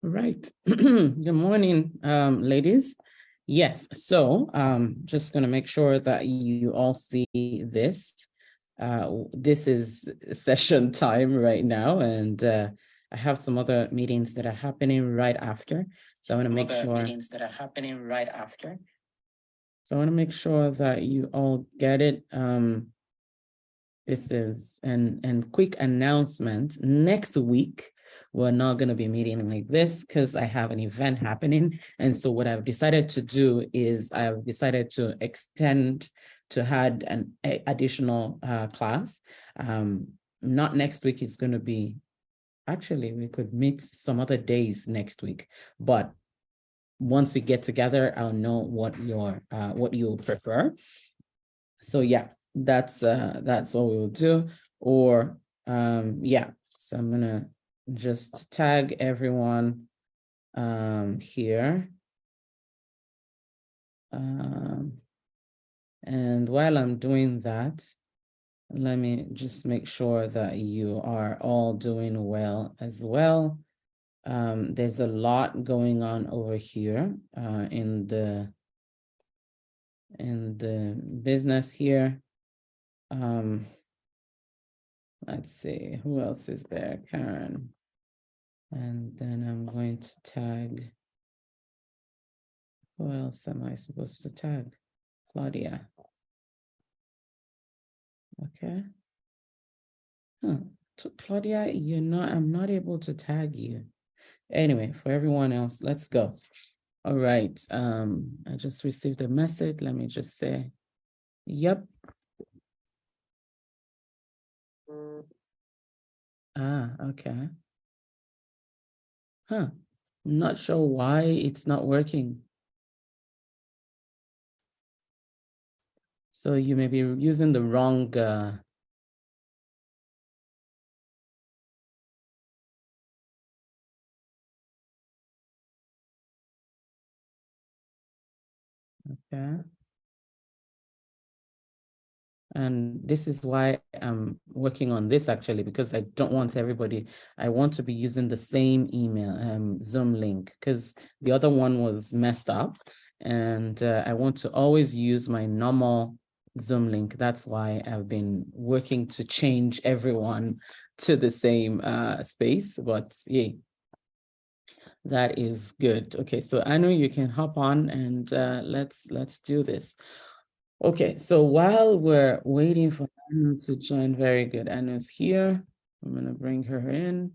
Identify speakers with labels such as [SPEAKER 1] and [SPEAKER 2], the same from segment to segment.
[SPEAKER 1] Right. Good morning, ladies. Yes, so just going to make sure that you all see this. This is session time right now, and I have some other meetings that are happening right after. So I want to make sure meetings that are happening right after. So I want to make sure that you all get it. This is and quick announcement. Next week, we're not going to be meeting like this because I have an event happening. And so what I've decided to do is I've decided to extend to add an additional class. Not next week, it's going to be, actually, we could meet some other days next week. But once we get together, I'll know what you'll prefer. So yeah, that's what we will do. Or yeah, so I'm gonna just tag everyone here. And while I'm doing that, let me just make sure that you are all doing well as well. There's a lot going on over here in the business here. Let's see, who else is there? Karen. And then I'm going to tag, who else am I supposed to tag? Claudia. Okay. Huh. So Claudia, I'm not able to tag you. Anyway, for everyone else, let's go. All right. I just received a message. Let me just say, yep. Okay. Huh. I'm not sure why it's not working. So you may be using the wrong okay. And this is why I'm working on this actually, because I don't want everybody, I want to be using the same email, Zoom link, because the other one was messed up. And I want to always use my normal Zoom link. That's why I've been working to change everyone to the same space, but yeah, that is good. Okay, so Anu, you can hop on and let's do this. Okay, so while we're waiting for Anu to join, very good. Anu's here. I'm going to bring her in.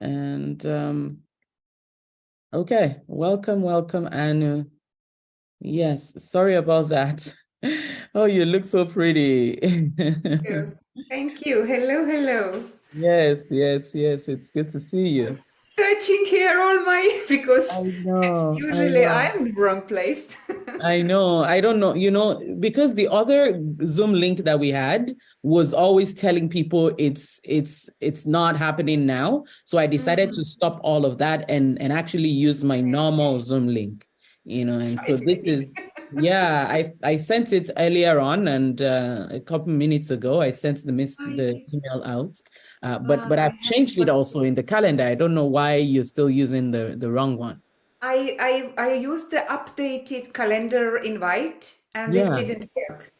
[SPEAKER 1] And okay, welcome, Anu. Yes, sorry about that. Oh, you look so pretty.
[SPEAKER 2] Thank you. Hello.
[SPEAKER 1] Yes, it's good to see you.
[SPEAKER 2] Searching here all my because
[SPEAKER 1] I know, I
[SPEAKER 2] usually
[SPEAKER 1] know.
[SPEAKER 2] I'm in the wrong place.
[SPEAKER 1] I know. I don't know, because the other Zoom link that we had was always telling people it's not happening now. So I decided to stop all of that and actually use my normal Zoom link, and
[SPEAKER 2] Try
[SPEAKER 1] so
[SPEAKER 2] to
[SPEAKER 1] this
[SPEAKER 2] edit.
[SPEAKER 1] is yeah, I sent it earlier on, and a couple minutes ago I sent the
[SPEAKER 2] I,
[SPEAKER 1] email out. But
[SPEAKER 2] I
[SPEAKER 1] I've changed it
[SPEAKER 2] have
[SPEAKER 1] also in the calendar. I don't know why you're still using the wrong one.
[SPEAKER 2] I used the updated calendar invite and it
[SPEAKER 1] Yeah,
[SPEAKER 2] didn't work.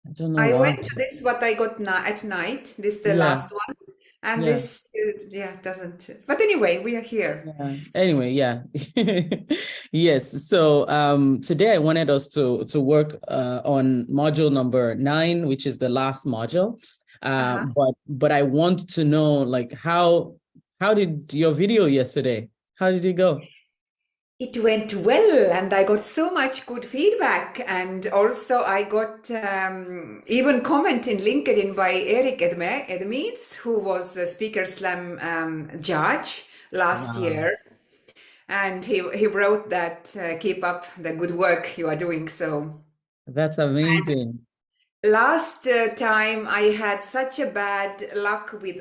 [SPEAKER 1] I don't know
[SPEAKER 2] I
[SPEAKER 1] why.
[SPEAKER 2] went to this what I got at night. This the
[SPEAKER 1] Yeah.
[SPEAKER 2] last one, and
[SPEAKER 1] Yeah.
[SPEAKER 2] this yeah doesn't. But anyway, we are here.
[SPEAKER 1] Yeah. Anyway, yeah. Yes. So today I wanted us to work on module number 9, which is the last module.
[SPEAKER 2] Uh-huh.
[SPEAKER 1] But I want to know, like, how did your video yesterday? How did it go?
[SPEAKER 2] It went well, and I got so much good feedback. And also, I got even comment in LinkedIn by Eric Edmeets, who was the Speaker Slam judge last
[SPEAKER 1] Wow,
[SPEAKER 2] year. And he wrote that keep up the good work you are doing. So,
[SPEAKER 1] that's amazing.
[SPEAKER 2] last time I had such a bad luck with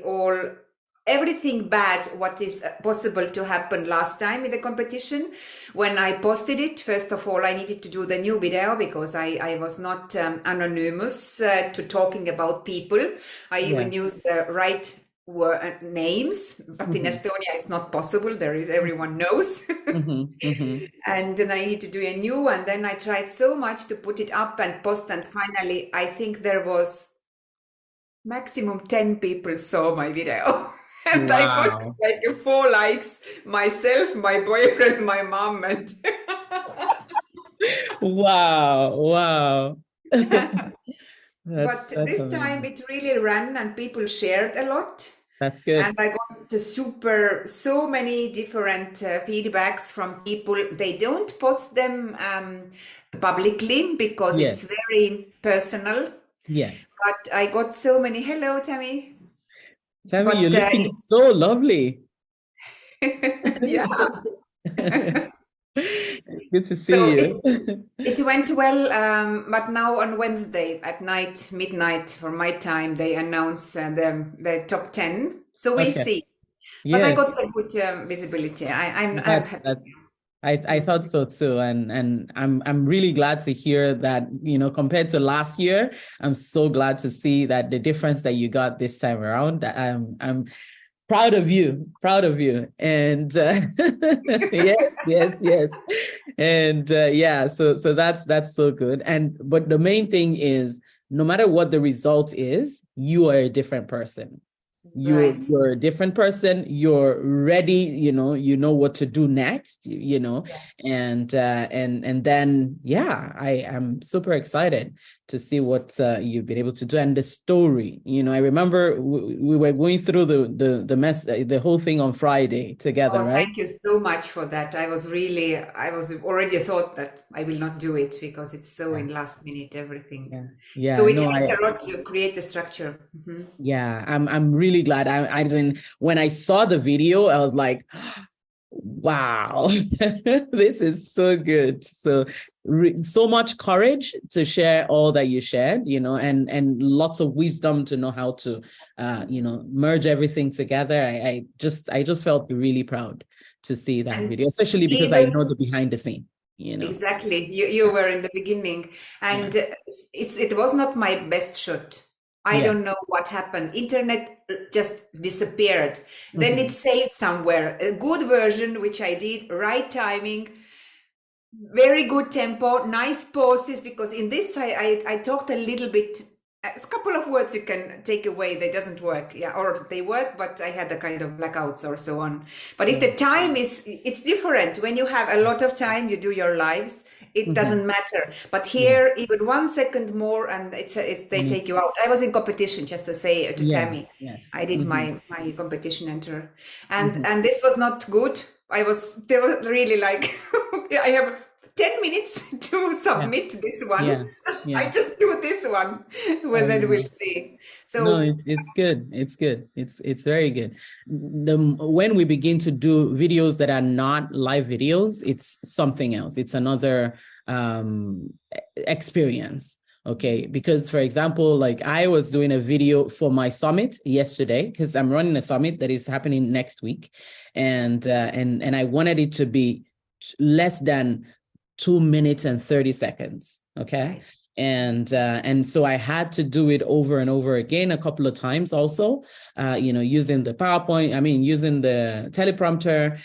[SPEAKER 2] everything bad what is possible to happen last time in the competition. When I posted it, first of all, I needed to do the new video because I was not anonymous to talking about people. I
[SPEAKER 1] Yeah.
[SPEAKER 2] even used the right names, but in Estonia it's not possible. There is, everyone knows. And then I need to do a new, and then I tried so much to put it up and post, and finally I think there was maximum 10 people saw my video. And I got
[SPEAKER 1] Wow.
[SPEAKER 2] like 4 likes, myself, my boyfriend, my mom, and
[SPEAKER 1] Wow. Wow.
[SPEAKER 2] but
[SPEAKER 1] That's
[SPEAKER 2] this time
[SPEAKER 1] amazing.
[SPEAKER 2] it really ran and people shared a lot.
[SPEAKER 1] That's good.
[SPEAKER 2] And I got so many different feedbacks from people. They don't post them publicly because
[SPEAKER 1] Yes.
[SPEAKER 2] it's very personal.
[SPEAKER 1] Yes.
[SPEAKER 2] But I got so many. Hello, Tammy.
[SPEAKER 1] Tammy, you're
[SPEAKER 2] But
[SPEAKER 1] looking so lovely.
[SPEAKER 2] yeah.
[SPEAKER 1] Good to see
[SPEAKER 2] So
[SPEAKER 1] you.
[SPEAKER 2] it went well. But now on Wednesday at night, midnight for my time, they announce the top 10. So we'll
[SPEAKER 1] Okay.
[SPEAKER 2] see. But I
[SPEAKER 1] Yes.
[SPEAKER 2] got a good visibility. I'm
[SPEAKER 1] That's
[SPEAKER 2] happy.
[SPEAKER 1] that's I thought so too. And I'm really glad to hear that, compared to last year, I'm so glad to see that the difference that you got this time around. I'm proud of you, proud of you. And yes, yes, yes. And yeah, so that's so good. And but the main thing is, no matter what the result is, you are a different person. you're
[SPEAKER 2] Right.
[SPEAKER 1] you're a different person. You're ready, you know what to do next,
[SPEAKER 2] Yes.
[SPEAKER 1] and then yeah, I am super excited to see what you've been able to do, and the story. I remember we were going through the whole thing on Friday together,
[SPEAKER 2] Oh,
[SPEAKER 1] right?
[SPEAKER 2] thank you so much for that. I was already thought that I will not do it because it's so
[SPEAKER 1] Yeah,
[SPEAKER 2] in last minute, everything.
[SPEAKER 1] yeah,
[SPEAKER 2] So
[SPEAKER 1] yeah.
[SPEAKER 2] it
[SPEAKER 1] No,
[SPEAKER 2] helped a lot to create the structure.
[SPEAKER 1] yeah, I'm really glad. I didn't When I saw the video, I was like, wow, this is so good. So much courage to share all that you shared, and lots of wisdom to know how to, merge everything together. I just felt really proud to see that
[SPEAKER 2] And
[SPEAKER 1] video, especially because I
[SPEAKER 2] even
[SPEAKER 1] know the behind the scene.
[SPEAKER 2] exactly, you were in the beginning,
[SPEAKER 1] Yeah,
[SPEAKER 2] and it was not my best shot. I
[SPEAKER 1] yeah.
[SPEAKER 2] don't know what happened. Internet just disappeared. Then it
[SPEAKER 1] Mhm.
[SPEAKER 2] saved somewhere. A good version, which I did, right timing, very good tempo, nice pauses, because in this I talked a little bit, a couple of words you can take away, they doesn't work, yeah, or they work, but I had a kind of blackouts or so on. But if
[SPEAKER 1] Yeah.
[SPEAKER 2] the time it's different. When you have a lot of time, you do your lives, it
[SPEAKER 1] Mhm.
[SPEAKER 2] doesn't matter. But
[SPEAKER 1] Yeah.
[SPEAKER 2] here, even 1 second more, and it's they
[SPEAKER 1] And
[SPEAKER 2] take
[SPEAKER 1] it's
[SPEAKER 2] you out. I was in competition, just to say to
[SPEAKER 1] yes,
[SPEAKER 2] Tammy.
[SPEAKER 1] yes.
[SPEAKER 2] I did
[SPEAKER 1] Hmm.
[SPEAKER 2] my competition enter, and
[SPEAKER 1] Hmm.
[SPEAKER 2] and this was not good. They were really like, I have 10 minutes to
[SPEAKER 1] Yeah,
[SPEAKER 2] submit this one.
[SPEAKER 1] yeah,
[SPEAKER 2] I
[SPEAKER 1] yeah.
[SPEAKER 2] just do this one, well,
[SPEAKER 1] I
[SPEAKER 2] then we'll
[SPEAKER 1] know.
[SPEAKER 2] see.
[SPEAKER 1] No,
[SPEAKER 2] So,
[SPEAKER 1] it's good. It's good. It's very good. When we begin to do videos that are not live videos, it's something else. It's another experience. Okay, because for example, like I was doing a video for my summit yesterday because I'm running a summit that is happening next week, and I wanted it to be less than 2 minutes and 30 seconds. Okay.
[SPEAKER 2] right.
[SPEAKER 1] And so I had to do it over and over again a couple of times also, using the PowerPoint, using the teleprompter,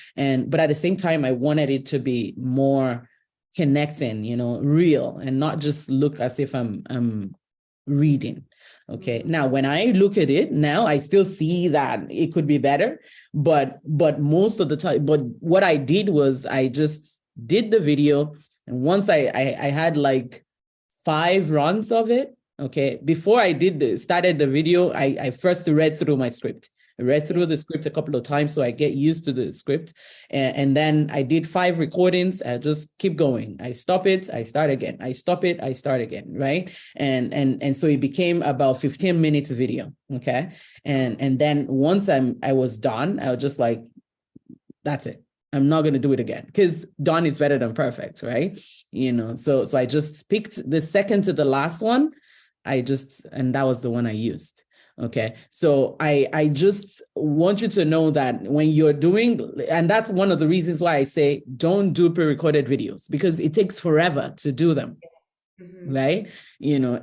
[SPEAKER 1] but at the same time, I wanted it to be more connecting, real, and not just look as if I'm reading. Okay. Now, when I look at it now, I still see that it could be better, but most of the time, but what I did was I just did the video, and once I had like 5 runs of it. Okay. Before I started the video, I first read through my script. I read through
[SPEAKER 2] Yes.
[SPEAKER 1] the script a couple of times so I get used to the script. And then I did 5 recordings. I just keep going. I stop it, I start again. I stop it, I start again. Right. And so it became about 15 minutes video. Okay. And then once I was done, I was just like, that's it. I'm not going to do it again because done is better than perfect, right? So I just picked the second to the last one. And that was the one I used. Okay. So I just want you to know that when you're doing, and that's one of the reasons why I say don't do pre-recorded videos, because it takes forever to do them. right?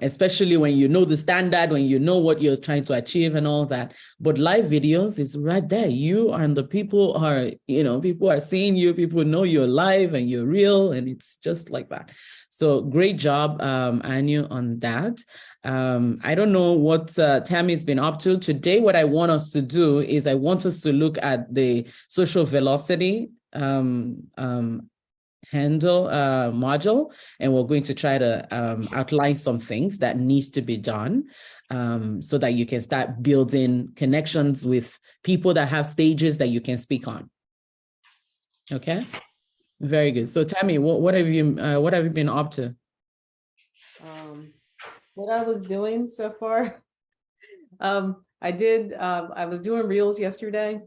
[SPEAKER 1] Especially when you know the standard, when you know what you're trying to achieve and all that. But live videos is right there. You and the people are, people are seeing you, people know you're live and you're real, and it's just like that. So great job, Anu, on that. I don't know what Tammy's been up to. Today, what I want us to do is I want us to look at the social velocity handle module, and we're going to try to outline some things that needs to be done so that you can start building connections with people that have stages that you can speak on. Okay, very good. So Tammy, what have you been up to?
[SPEAKER 3] What I was doing so far, I was doing reels yesterday.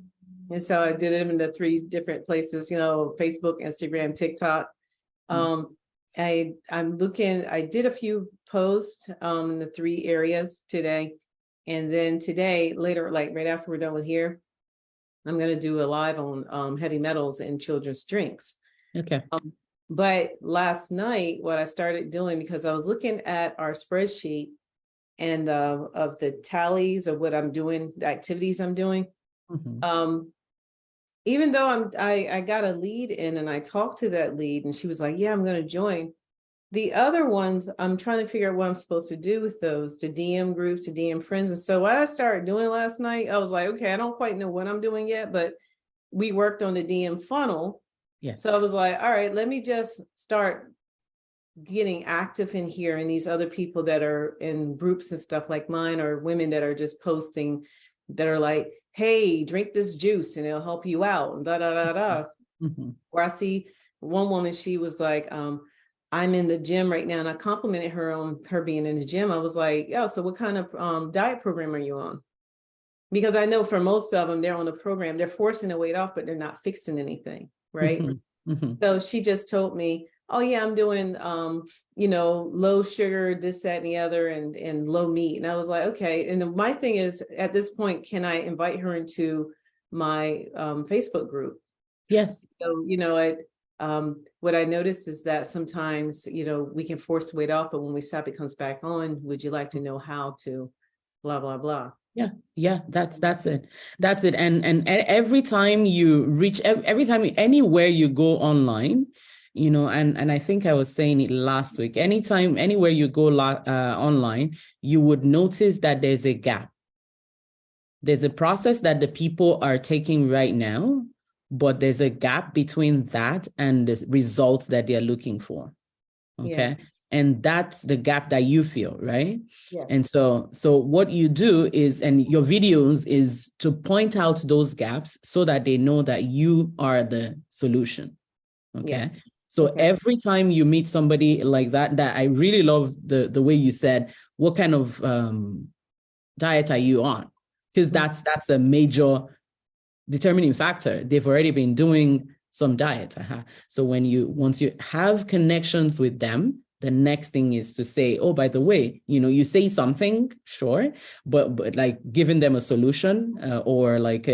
[SPEAKER 3] And so I did them in the 3 different places, Facebook, Instagram, TikTok. I did a few posts in the 3 areas today. And then today, later, like right after we're done with here, I'm going to do a live on heavy metals and children's drinks.
[SPEAKER 1] Okay.
[SPEAKER 3] But last night, what I started doing, because I was looking at our spreadsheet and of the tallies of what I'm doing, the activities I'm doing. Even though I got a lead in and I talked to that lead and she was like, yeah, I'm going to join. The other ones, I'm trying to figure out what I'm supposed to do with those, to DM groups, to DM friends. And so what I started doing last night, I was like, okay, I don't quite know what I'm doing yet, but we worked on the DM funnel.
[SPEAKER 1] Yes.
[SPEAKER 3] So I was like, all right, let me just start getting active in here, and these other people that are in groups and stuff like mine, or women that are just posting that are like, hey, drink this juice and it'll help you out, and da da da da. Where I see one woman, she was like, I'm in the gym right now, and I complimented her on her being in the gym. I was like, yeah, so what kind of diet program are you on? Because I know for most of them, they're on a program, they're forcing the weight off, but they're not fixing anything, right? So she just told me, oh yeah, I'm doing low sugar, this, that, and the other, and low meat. And I was like, okay. And my thing is, at this point, can I invite her into my Facebook group?
[SPEAKER 1] Yes.
[SPEAKER 3] So, what I noticed is that sometimes, we can force weight off, but when we stop, it comes back on. Would you like to know how to blah, blah, blah?
[SPEAKER 1] Yeah, that's it. And every time you reach, anywhere you go online, and I think I was saying it last week, anywhere you go online, you would notice that there's a gap. There's a process that the people are taking right now, but there's a gap between that and the results that they're looking for. Okay. Yeah. And that's the gap that you feel, right?
[SPEAKER 3] Yeah.
[SPEAKER 1] And so what you do is, and your videos is to point out those gaps so that they know that you are the solution. Okay. Yeah. So every time you meet somebody like that I really love the way you said, what kind of diet are you on? Because that's a major determining factor. They've already been doing some diet. So once you have connections with them, the next thing is to say, oh, by the way, you say something, sure, but like giving them a solution or like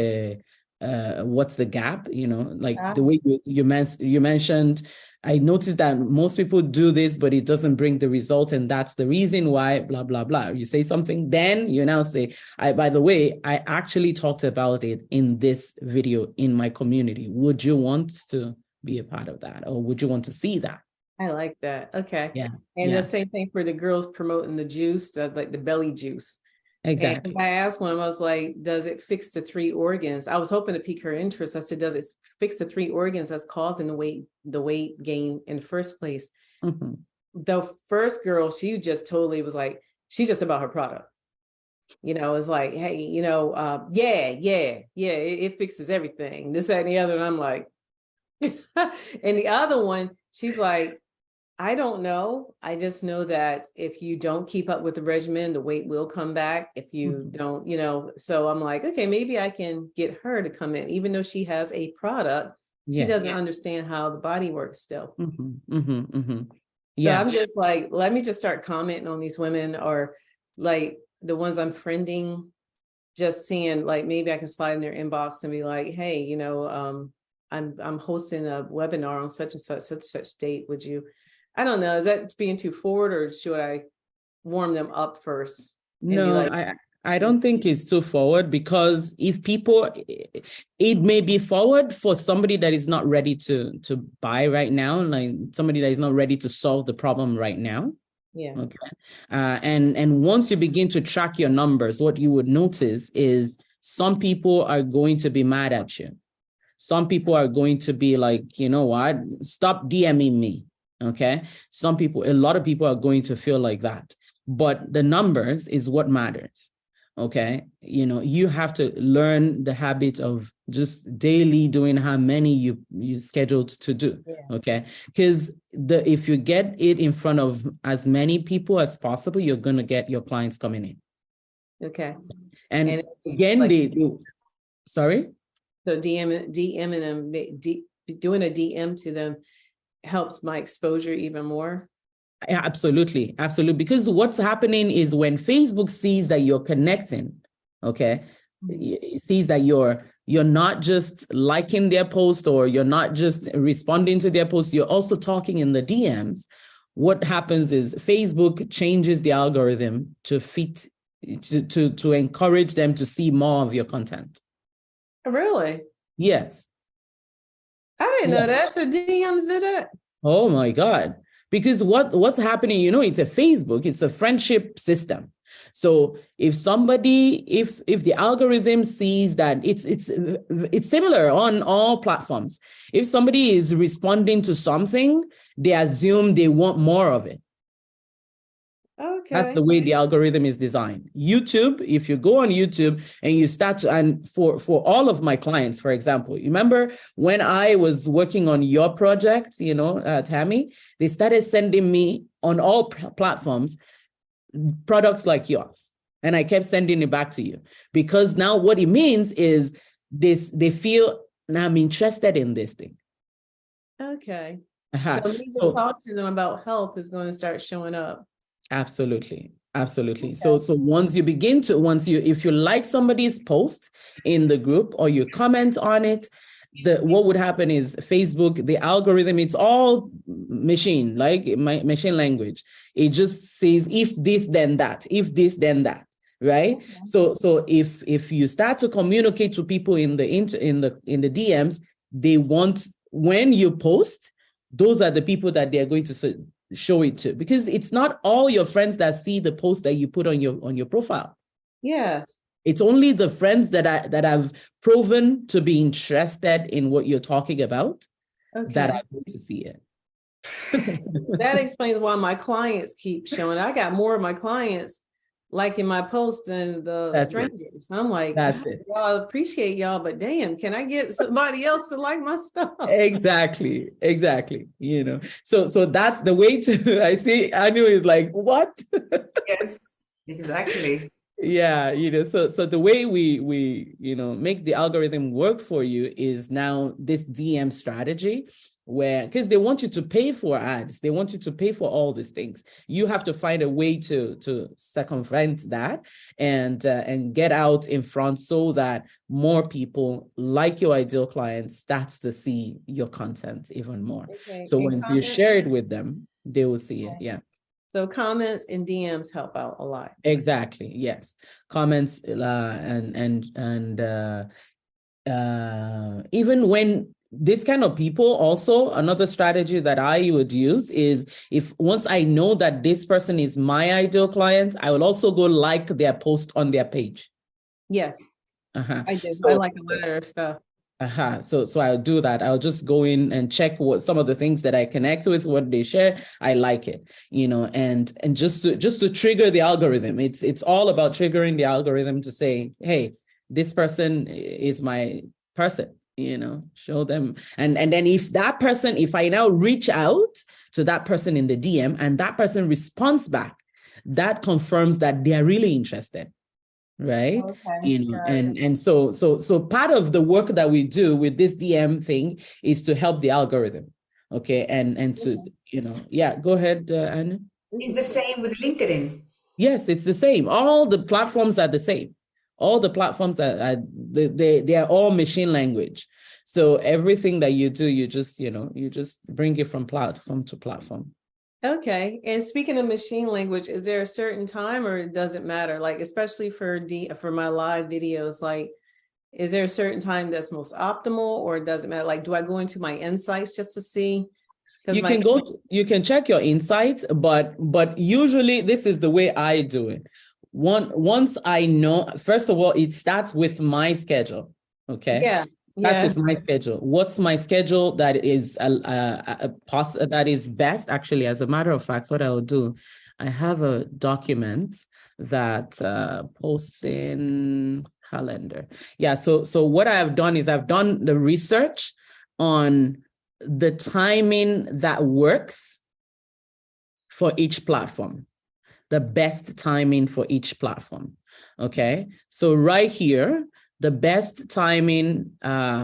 [SPEAKER 1] what's the gap, like the way you mentioned. I noticed that most people do this, but it doesn't bring the result. And that's the reason why, blah, blah, blah. You say something, then you now say, by the way, I actually talked about it in this video in my community. Would you want to be a part of that? Or would you want to see that?
[SPEAKER 3] I like that. Okay.
[SPEAKER 1] Yeah.
[SPEAKER 3] And the same thing for the girls promoting the juice, like the belly juice.
[SPEAKER 1] Exactly.
[SPEAKER 3] And I asked one, I was like, does it fix the 3 organs? I was hoping to pique her interest. I said, does it fix the 3 organs that's causing the weight gain in the first place? The first girl, she just totally was like, she's just about her product. It's like, hey, it fixes everything. This, that, and the other. And I'm like, and the other one, she's like, I don't know. I just know that if you don't keep up with the regimen, the weight will come back. If you don't, so I'm like, okay, maybe I can get her to come in, even though she has a product. She doesn't understand how the body works still.
[SPEAKER 1] Yeah.
[SPEAKER 3] So I'm just like, let me just start commenting on these women, or like the ones I'm friending, just seeing like, maybe I can slide in their inbox and be like, hey, I'm hosting a webinar on such and such date. Would you I don't know. Is that being too forward, or should I warm them up first?
[SPEAKER 1] No, I don't think it's too forward, because if people, it may be forward for somebody that is not ready to buy right now, like somebody that is not ready to solve the problem right now.
[SPEAKER 3] Yeah.
[SPEAKER 1] Okay. And once you begin to track your numbers, what you would notice is some people are going to be mad at you. Some people are going to be like, you know what, stop DMing me. Okay. A lot of people are going to feel like that. But the numbers is what matters. Okay. You have to learn the habit of just daily doing how many you scheduled to do. Yeah. Okay. Because if you get it in front of as many people as possible, you're going to get your clients coming in.
[SPEAKER 3] Okay.
[SPEAKER 1] And again, sorry?
[SPEAKER 3] So DMing them, doing a DM to them helps my exposure even more.
[SPEAKER 1] Absolutely. Because what's happening is when Facebook sees that you're connecting, okay, sees that you're not just liking their post, or you're not just responding to their post, you're also talking in the DMs. What happens is Facebook changes the algorithm to fit to encourage them to see more of your content.
[SPEAKER 3] Really?
[SPEAKER 1] Yes.
[SPEAKER 3] I didn't know that. So DMs did it?
[SPEAKER 1] Oh my God. Because what's happening, it's a Facebook, it's a friendship system. So if the algorithm sees that it's similar on all platforms. If somebody is responding to something, they assume they want more of it. Okay. That's the way the algorithm is designed. YouTube, if you go on YouTube and you start to, and for all of my clients, for example, you remember when I was working on your project, Tammy, they started sending me on all platforms products like yours. And I kept sending it back to you, because now what it means is they feel, I'm interested in this thing.
[SPEAKER 3] Okay. So me to talk to them about health is going to start showing up.
[SPEAKER 1] Absolutely. Okay. So once if you like somebody's post in the group or you comment on it, what would happen is Facebook, the algorithm, it's all machine language. It just says, if this, then that, if this, then that. Right. Okay. So if you start to communicate to people in the DMs, they want, when you post, those are the people that they're going to show it to, because it's not all your friends that see the post that you put on your profile. Yes. It's only the friends that have proven to be interested in what you're talking about, okay, that are going to see it.
[SPEAKER 3] That explains why my clients keep showing. I got more of my clients liking my posts than the strangers. I'm like, y'all, appreciate y'all, but damn, can I get somebody else to like my stuff?
[SPEAKER 1] Exactly. So that's the way to, I see Anu is like, what?
[SPEAKER 2] Yes, exactly.
[SPEAKER 1] Yeah, so the way we make the algorithm work for you is now this DM strategy, where, because they want you to pay for ads, they want you to pay for all these things. You have to find a way to circumvent that and get out in front, so that more people, like your ideal clients, starts to see your content even more. Okay. So once you share it with them, they will see it. Yeah.
[SPEAKER 3] So comments and DMs help out a lot.
[SPEAKER 1] Exactly. Yes. Comments and even when this kind of people, also another strategy that I would use is, if once I know that this person is my ideal client, I will also go like their post on their page.
[SPEAKER 3] Yes. I do. I like a lot of their stuff.
[SPEAKER 1] So I'll do that. I'll just go in and check what some of the things that I connect with, what they share. I like it, and just to trigger the algorithm. It's all about triggering the algorithm to say, hey, this person is my person, show them. And then if I now reach out to that person in the DM and that person responds back, that confirms that they're really interested. Right. Okay. And so part of the work that we do with this DM thing is to help the algorithm. Okay. And to, go ahead, Anna.
[SPEAKER 2] It's the same with LinkedIn.
[SPEAKER 1] Yes, it's the same. All the platforms are the same. All the platforms they are all machine language. So everything that you do, you just bring it from platform to platform.
[SPEAKER 3] Okay. And speaking of machine language, is there a certain time or it doesn't matter? Like, especially for my live videos, like, is there a certain time that's most optimal or it doesn't matter? Like, do I go into my insights just to see? Because
[SPEAKER 1] You can check your insights, but usually this is the way I do it. Once I know, first of all, it starts with my schedule. Okay.
[SPEAKER 3] Yeah.
[SPEAKER 1] That's with my schedule. What's my schedule that is that is best? Actually, as a matter of fact, what I'll do, I have a document that posting calendar. Yeah. So what I have done is I've done the research on the timing that works for each platform, the best timing for each platform. Okay. So right here, the best timing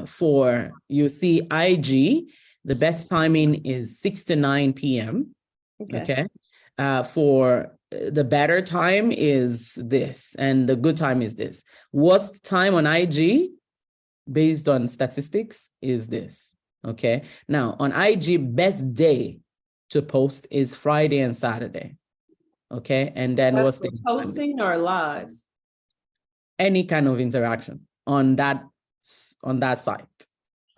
[SPEAKER 1] for, you see IG, the best timing is 6 to 9 p.m. Okay. For the better time is this, and the good time is this. Worst time on IG, based on statistics, is this. Okay. Now on IG, best day to post is Friday and Saturday. Okay. And then what's the
[SPEAKER 3] posting or lives?
[SPEAKER 1] Any kind of interaction on that site.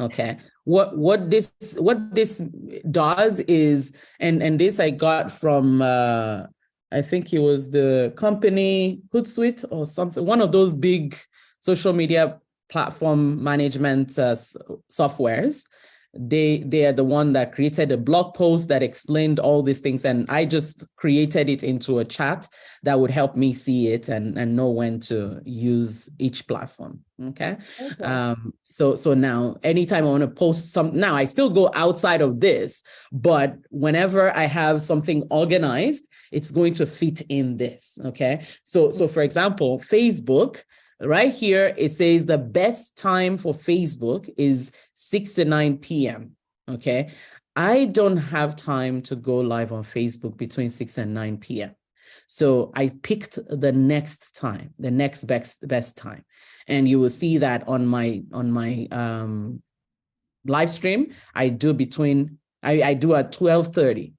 [SPEAKER 1] Okay. What this does is, and this I got from I think it was the company Hootsuite or something, one of those big social media platform management softwares. They are the one that created a blog post that explained all these things, and I just created it into a chat that would help me see it and know when to use each platform. Okay. So now anytime I want to post now I still go outside of this, but whenever I have something organized, it's going to fit in this. Okay. So for example, Facebook, right here, it says the best time for Facebook is 6 to 9 p.m. Okay. I don't have time to go live on Facebook between 6 and 9 p.m. So I picked the next time, the next best time. And you will see that on my live stream, I do at 12:30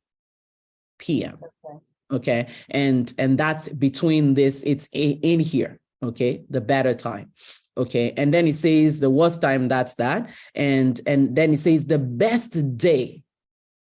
[SPEAKER 1] p.m. Okay. And that's between this, it's in here. Okay, the better time. Okay, and then it says the worst time, that's that. And then it says the best day,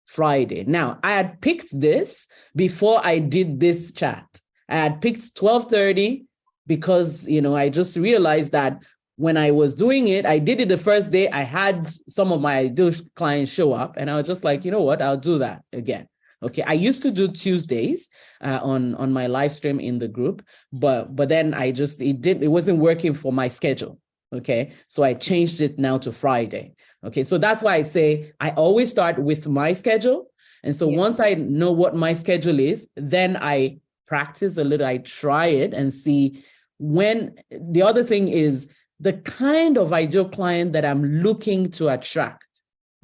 [SPEAKER 1] Friday. Now, I had picked this before I did this chat. I had picked 12:30 because, I just realized that when I was doing it, I did it the first day. I had some of my ideal clients show up, and I was just like, you know what, I'll do that again. Okay, I used to do Tuesdays on my live stream in the group, but then it wasn't working for my schedule. Okay, so I changed it now to Friday. Okay, so that's why I say I always start with my schedule. And so once I know what my schedule is, then I practice a little, I try it and see when. The other thing is the kind of ideal client that I'm looking to attract.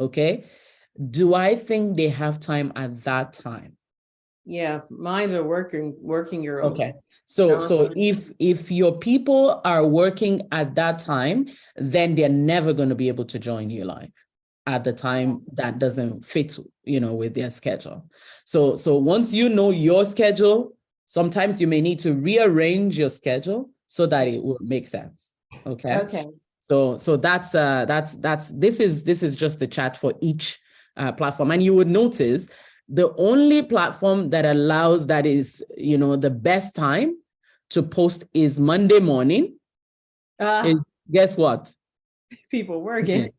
[SPEAKER 1] Okay. Do I think they have time at that time?
[SPEAKER 3] Yeah, mine are working your own.
[SPEAKER 1] Okay. So if your people are working at that time, then they're never going to be able to join you live at the time that doesn't fit, with their schedule. So once you know your schedule, sometimes you may need to rearrange your schedule so that it will make sense. Okay.
[SPEAKER 3] Okay.
[SPEAKER 1] So that's this is just the chat for each platform. And you would notice the only platform that allows that is, the best time to post is Monday morning. And guess what?
[SPEAKER 3] People working.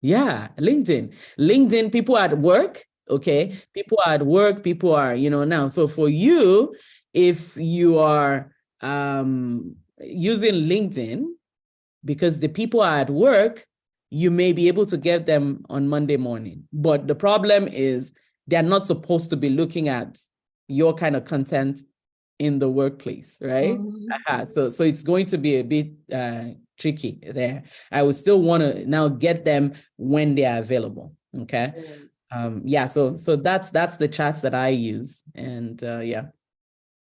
[SPEAKER 1] Yeah, LinkedIn, people at work. Okay. People are at work, people are, now. So for you, if you are using LinkedIn, because the people are at work, you may be able to get them on Monday morning. But the problem is they're not supposed to be looking at your kind of content in the workplace, right? Mm-hmm. So it's going to be a bit tricky there. I would still want to now get them when they are available. Okay. So that's the chats that I use. And yeah.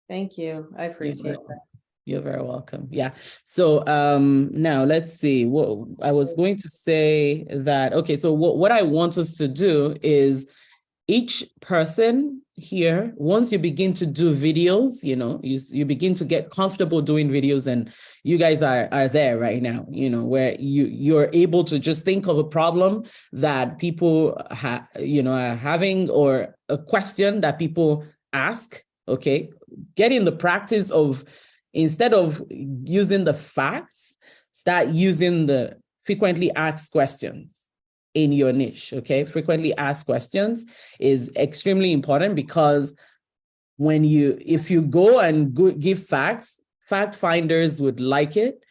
[SPEAKER 3] Thank you. I appreciate that.
[SPEAKER 1] You're very welcome. Yeah. So now let's see. What I was going to say that, okay, so what I want us to do is each person here, once you begin to do videos, you begin to get comfortable doing videos, and you guys are there right now, where you're able to just think of a problem that people are having, or a question that people ask. Okay, get in the practice of, instead of using the facts, start using the frequently asked questions in your niche. Okay, frequently asked questions is extremely important, because if you go and give facts, fact finders would like it,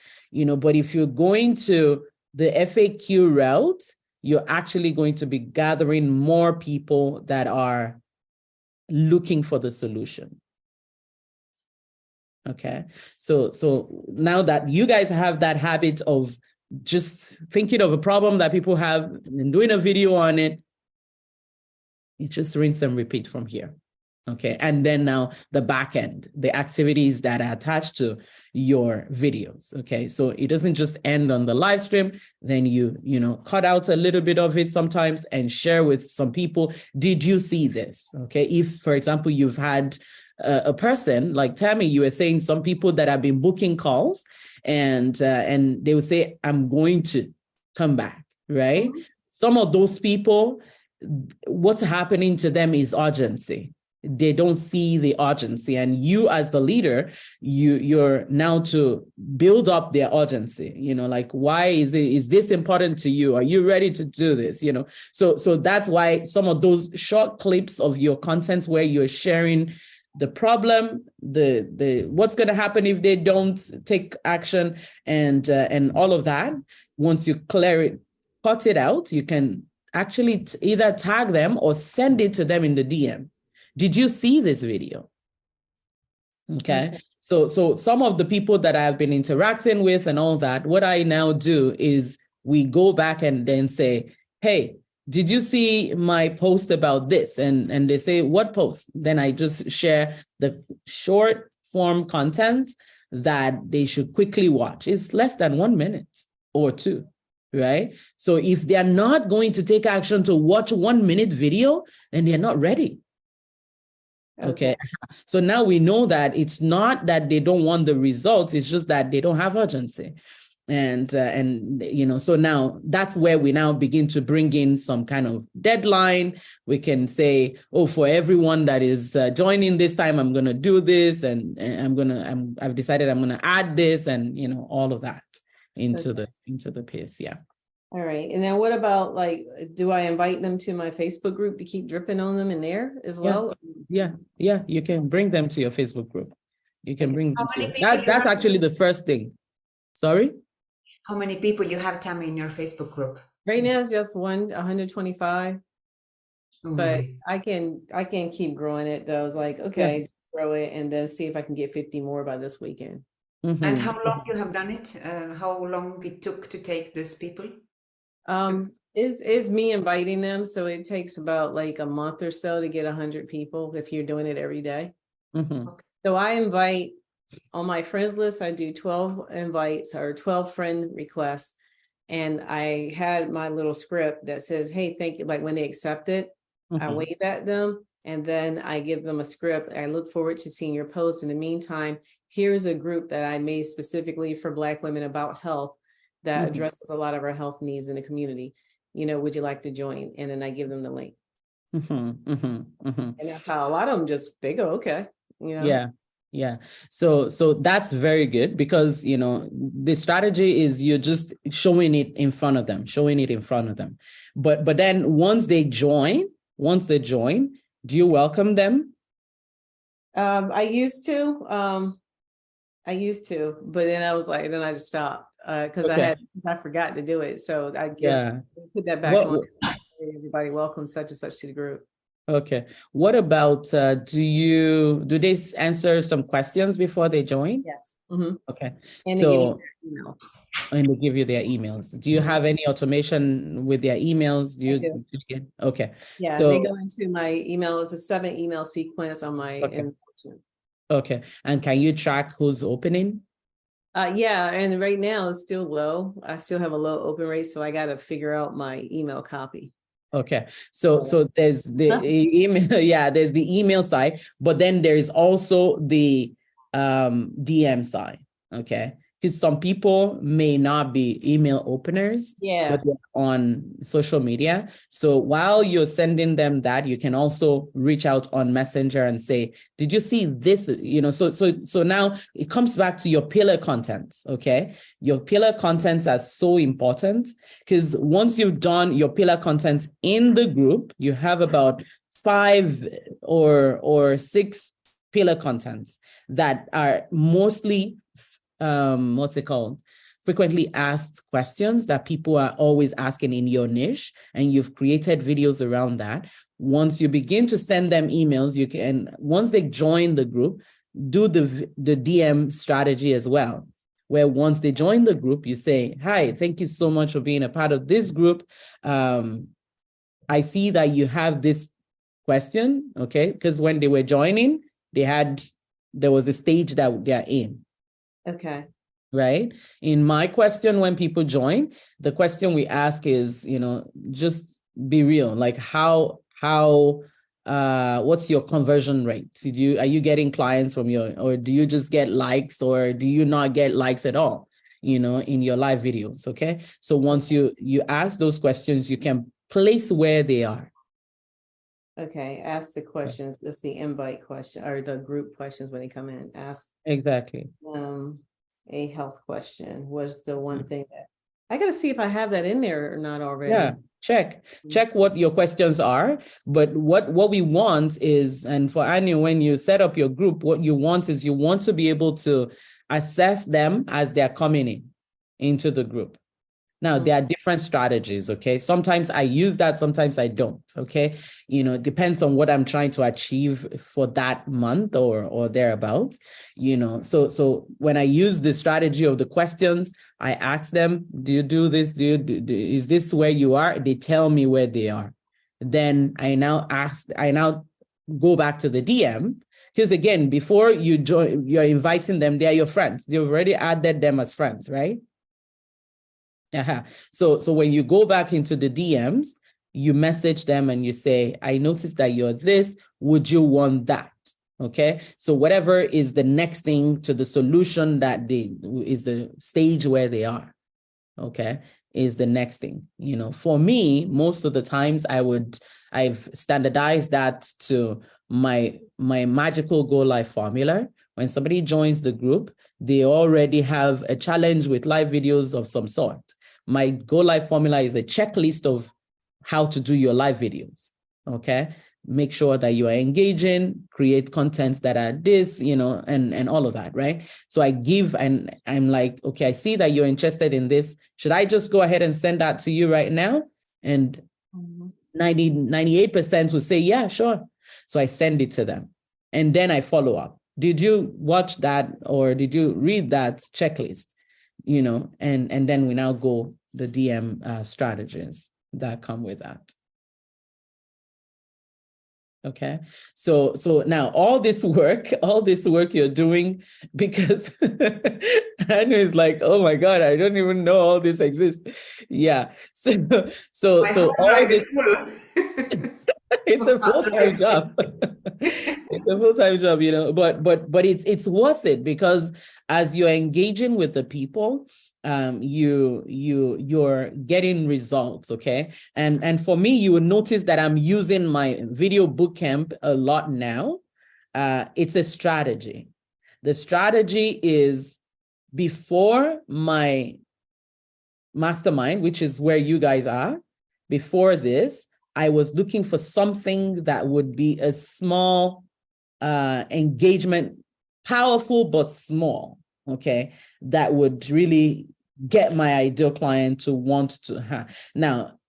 [SPEAKER 1] but if you're going to the FAQ route, you're actually going to be gathering more people that are looking for the solution. Okay, so now that you guys have that habit of just thinking of a problem that people have and doing a video on it, you just rinse and repeat from here. Okay, and then now the back end, the activities that are attached to your videos. Okay, so it doesn't just end on the live stream. Then you cut out a little bit of it sometimes and share with some people. Did you see this? Okay, if, for example, you've had a person like Tammy, you were saying some people that have been booking calls, and they will say, I'm going to come back, right? Mm-hmm. Some of those people, what's happening to them is urgency. They don't see the urgency, and you as the leader, you're now to build up their urgency. Like, why is this important to you? Are you ready to do this? So that's why some of those short clips of your content where you're sharing the problem, the what's going to happen if they don't take action, and all of that. Once you cut it out, you can actually either tag them or send it to them in the DM. Did you see this video? Okay. So some of the people that I've been interacting with and all that, what I now do is we go back and then say, hey, did you see my post about this? And they say, what post? Then I just share the short form content that they should quickly watch. It's less than 1 minute or 2, right? So if they're not going to take action to watch 1 minute video, then they're not ready. Okay. So now we know that it's not that they don't want the results, it's just that they don't have urgency. And so now that's where we now begin to bring in some kind of deadline. We can say, oh, for everyone that is joining this time, I'm going to do this, and I've decided I'm going to add this, and all of that into the piece. Yeah.
[SPEAKER 3] All right. And then what about, like, do I invite them to my Facebook group to keep dripping on them in there as well?
[SPEAKER 1] Yeah. You can bring them to your Facebook group. You can bring them to that's actually the first thing. Sorry?
[SPEAKER 2] How many people you have, Tammy, in your Facebook group?
[SPEAKER 3] Right now it's just 125. Oh, but really? I can keep growing it though. It's like, okay, just grow it and then see if I can get 50 more by this weekend.
[SPEAKER 2] Mm-hmm. And how long you have done it? How long it took to take these people?
[SPEAKER 3] It's me inviting them, so it takes about like a month or so to get 100 people if you're doing it every day. Mm-hmm. Okay. So I invite on my friends list. I do 12 invites or 12 friend requests, and I had my little script that says, "Hey, thank you." Like when they accept it, mm-hmm. I wave at them, and then I give them a script. I look forward to seeing your post. In the meantime, here's a group that I made specifically for Black women about health that mm-hmm. addresses a lot of our health needs in the community. Would you like to join? And then I give them the link. Mm-hmm, mm-hmm, mm-hmm. And that's how a lot of them they go, okay.
[SPEAKER 1] Yeah. So that's very good, because, the strategy is you're just showing it in front of them. But then once they join, do you welcome them?
[SPEAKER 3] I used to, but then I just stopped. Because I forgot to do it. So I guess put that back on. Everybody welcome such and such to the group.
[SPEAKER 1] Okay. What about, do they answer some questions before they join?
[SPEAKER 3] Yes. Mm-hmm.
[SPEAKER 1] Okay. And they give you their emails. Do you have any automation with their emails? Okay.
[SPEAKER 3] Yeah, so they go into my email. It's a 7 email sequence on my
[SPEAKER 1] Okay. And can you track who's opening?
[SPEAKER 3] And right now it's still low. I still have a low open rate, so I got to figure out my email copy.
[SPEAKER 1] Okay. So there's the email, yeah, there's the email side, but then there is also the DM side. Okay. Because some people may not be email openers,
[SPEAKER 3] Yeah.
[SPEAKER 1] but they're on social media. So while you're sending them that, you can also reach out on Messenger and say, did you see this? You know, so now it comes back to your pillar contents. Okay. Your pillar contents are so important because once you've done your pillar contents in the group, you have about 5 or 6 pillar contents that are mostly what's it called? Frequently asked questions that people are always asking in your niche, and you've created videos around that. Once you begin to send them emails, you can, once they join the group, do the DM strategy as well, where once they join the group, you say, hi, thank you so much for being a part of this group. I see that you have this question, okay? Because when they were joining, there was a stage that they're in.
[SPEAKER 3] Okay.
[SPEAKER 1] Right. In my question, when people join, the question we ask is, just be real. Like what's your conversion rate? Are you getting clients from or do you just get likes, or do you not get likes at all, in your live videos? Okay. So once you ask those questions, you can place where they are.
[SPEAKER 3] Okay. Ask the questions. That's the invite question or the group questions when they come in. Ask.
[SPEAKER 1] Exactly.
[SPEAKER 3] A health question was the one thing that I got to see if I have that in there or not already.
[SPEAKER 1] Yeah, check what your questions are. But what we want is, and for Anu, when you set up your group, what you want is you want to be able to assess them as they're coming into the group. Now, there are different strategies, okay? Sometimes I use that, sometimes I don't, okay? It depends on what I'm trying to achieve for that month or thereabouts, So when I use the strategy of the questions, I ask them, do you do this? Is this where you are? They tell me where they are. Then I now go back to the DM, because again, before you join, you're inviting them, they're your friends. You've already added them as friends, right? So when you go back into the DMs, you message them and you say, I noticed that you're this, would you want that? Okay. So whatever is the next thing to the solution is the stage where they are. Okay. Is the next thing, for me, most of the times I've standardized that to my magical go live formula. When somebody joins the group, they already have a challenge with live videos of some sort. My go live formula is a checklist of how to do your live videos. Okay. Make sure that you are engaging, create contents that are this, and all of that. Right. So I give, and I'm like, okay, I see that you're interested in this. Should I just go ahead and send that to you right now? And 98% will say, yeah, sure. So I send it to them. And then I follow up. Did you watch that, or did you read that checklist? And then we now go the DM strategies that come with that. Okay. So now all this work you're doing, because Anu is like, oh my God, I don't even know all this exists. Yeah. So all this it's a full-time job. It's a full-time job, but it's worth it, because as you're engaging with the people, you're getting results. Okay. And for me, you will notice that I'm using my video bootcamp a lot now. It's a strategy. The strategy is, before my mastermind, which is where you guys are, before this, I was looking for something that would be a small engagement, powerful but small, okay, that would really get my ideal client to want to have. Now,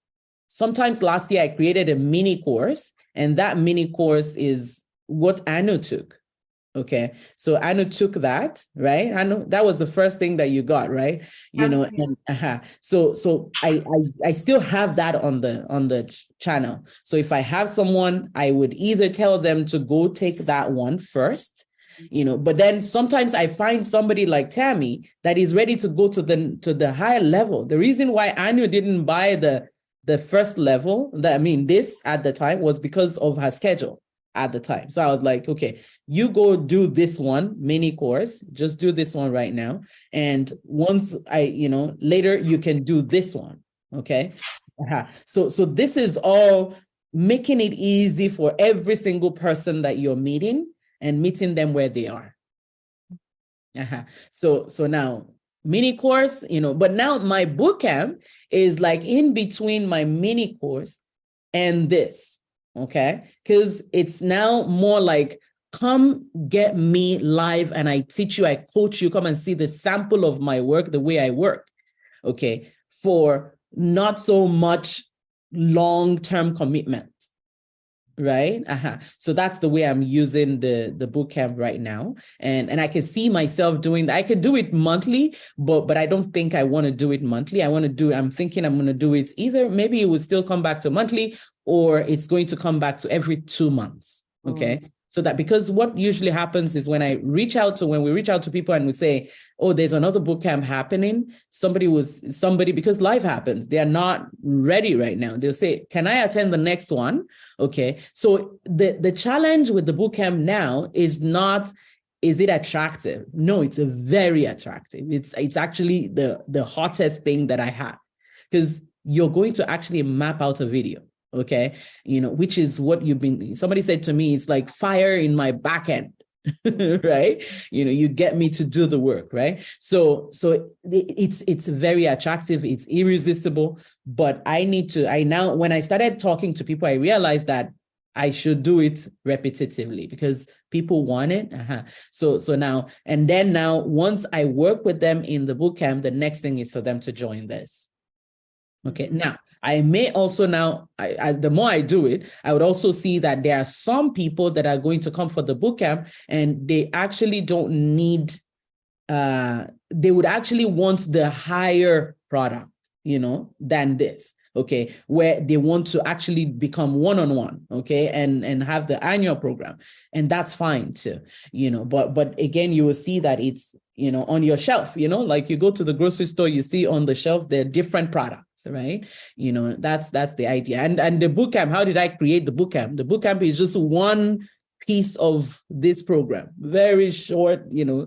[SPEAKER 1] sometimes last year I created a mini course, and that mini course is what Anu took. Okay, so Anu took that, right? Anu, that was the first thing that you got, right? So I still have that on the channel. So if I have someone, I would either tell them to go take that one first, but then sometimes I find somebody like Tammy that is ready to go to the higher level. The reason why Anu didn't buy the the first level that, I mean, this at the time was because of her schedule at the time. So I was like, okay, you go do this one mini course, just do this one right now. And once later you can do this one. Okay. So this is all making it easy for every single person that you're meeting and meeting them where they are. So now mini course, but now my bootcamp is like in between my mini course and this. Okay. Because it's now more like, come get me live and I teach you, I coach you, come and see the sample of my work, the way I work. Okay. For not so much long-term commitment. Right. So that's the way I'm using the bootcamp right now. And I can see myself doing that. I could do it monthly, but I don't think I want to do it monthly. I'm thinking I'm going to do it either. Maybe it would still come back to monthly, or it's going to come back to every 2 months. Okay. So that, because what usually happens is when we reach out to people and we say, oh, there's another bootcamp happening, somebody, because life happens, they are not ready right now. They'll say, can I attend the next one? Okay. So the challenge with the bootcamp now is not, is it attractive? No, it's very attractive. It's actually the hottest thing that I have, because you're going to actually map out a video. Okay. Which is what somebody said to me, it's like fire in my back end, right? You get me to do the work, right? So it's very attractive. It's irresistible, but now, when I started talking to people, I realized that I should do it repetitively because people want it. So now, once I work with them in the bootcamp, the next thing is for them to join this. Okay. Now, I may also the more I do it, I would also see that there are some people that are going to come for the bootcamp and they actually don't need, they would actually want the higher product, than this. Okay. Where they want to actually become one-on-one. Okay. And have the annual program. And that's fine too, but again, you will see that it's, on your shelf, like you go to the grocery store, you see on the shelf, there are different products. Right. That's the idea. And the bootcamp, how did I create the bootcamp? The bootcamp is just one piece of this program, very short,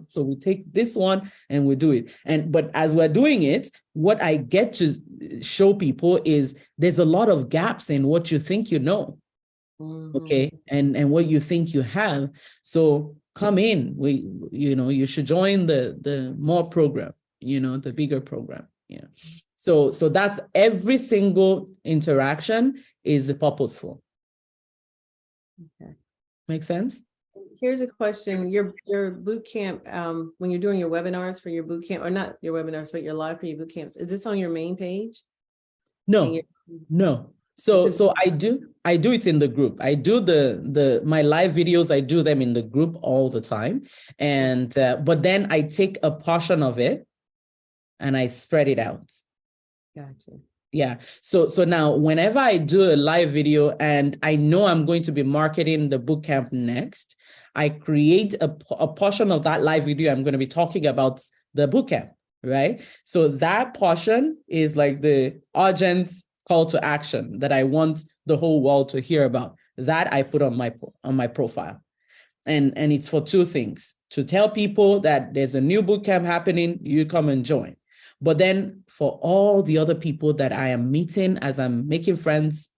[SPEAKER 1] so we take this one and we do it. But as we're doing it, what I get to show people is there's a lot of gaps in what you think okay, and what you think you have. So come in, you should join the more program, the bigger program. Yeah. So that's every single interaction is purposeful. Okay. Make sense?
[SPEAKER 3] Here's a question. Your boot camp, when you're doing your webinars for your boot camp, or not your webinars, but your live for your boot camps, is this on your main page?
[SPEAKER 1] No. So I do it in the group. I do my live videos, I do them in the group all the time. And but then I take a portion of it and I spread it out.
[SPEAKER 3] Gotcha.
[SPEAKER 1] Yeah. So now whenever I do a live video and I know I'm going to be marketing the bootcamp next, I create a portion of that live video. I'm going to be talking about the bootcamp, right? So that portion is like the urgent call to action that I want the whole world to hear about. That I put on my profile. And it's for two things: to tell people that there's a new bootcamp happening, you come and join. But then for all the other people that I am meeting as I'm making friends,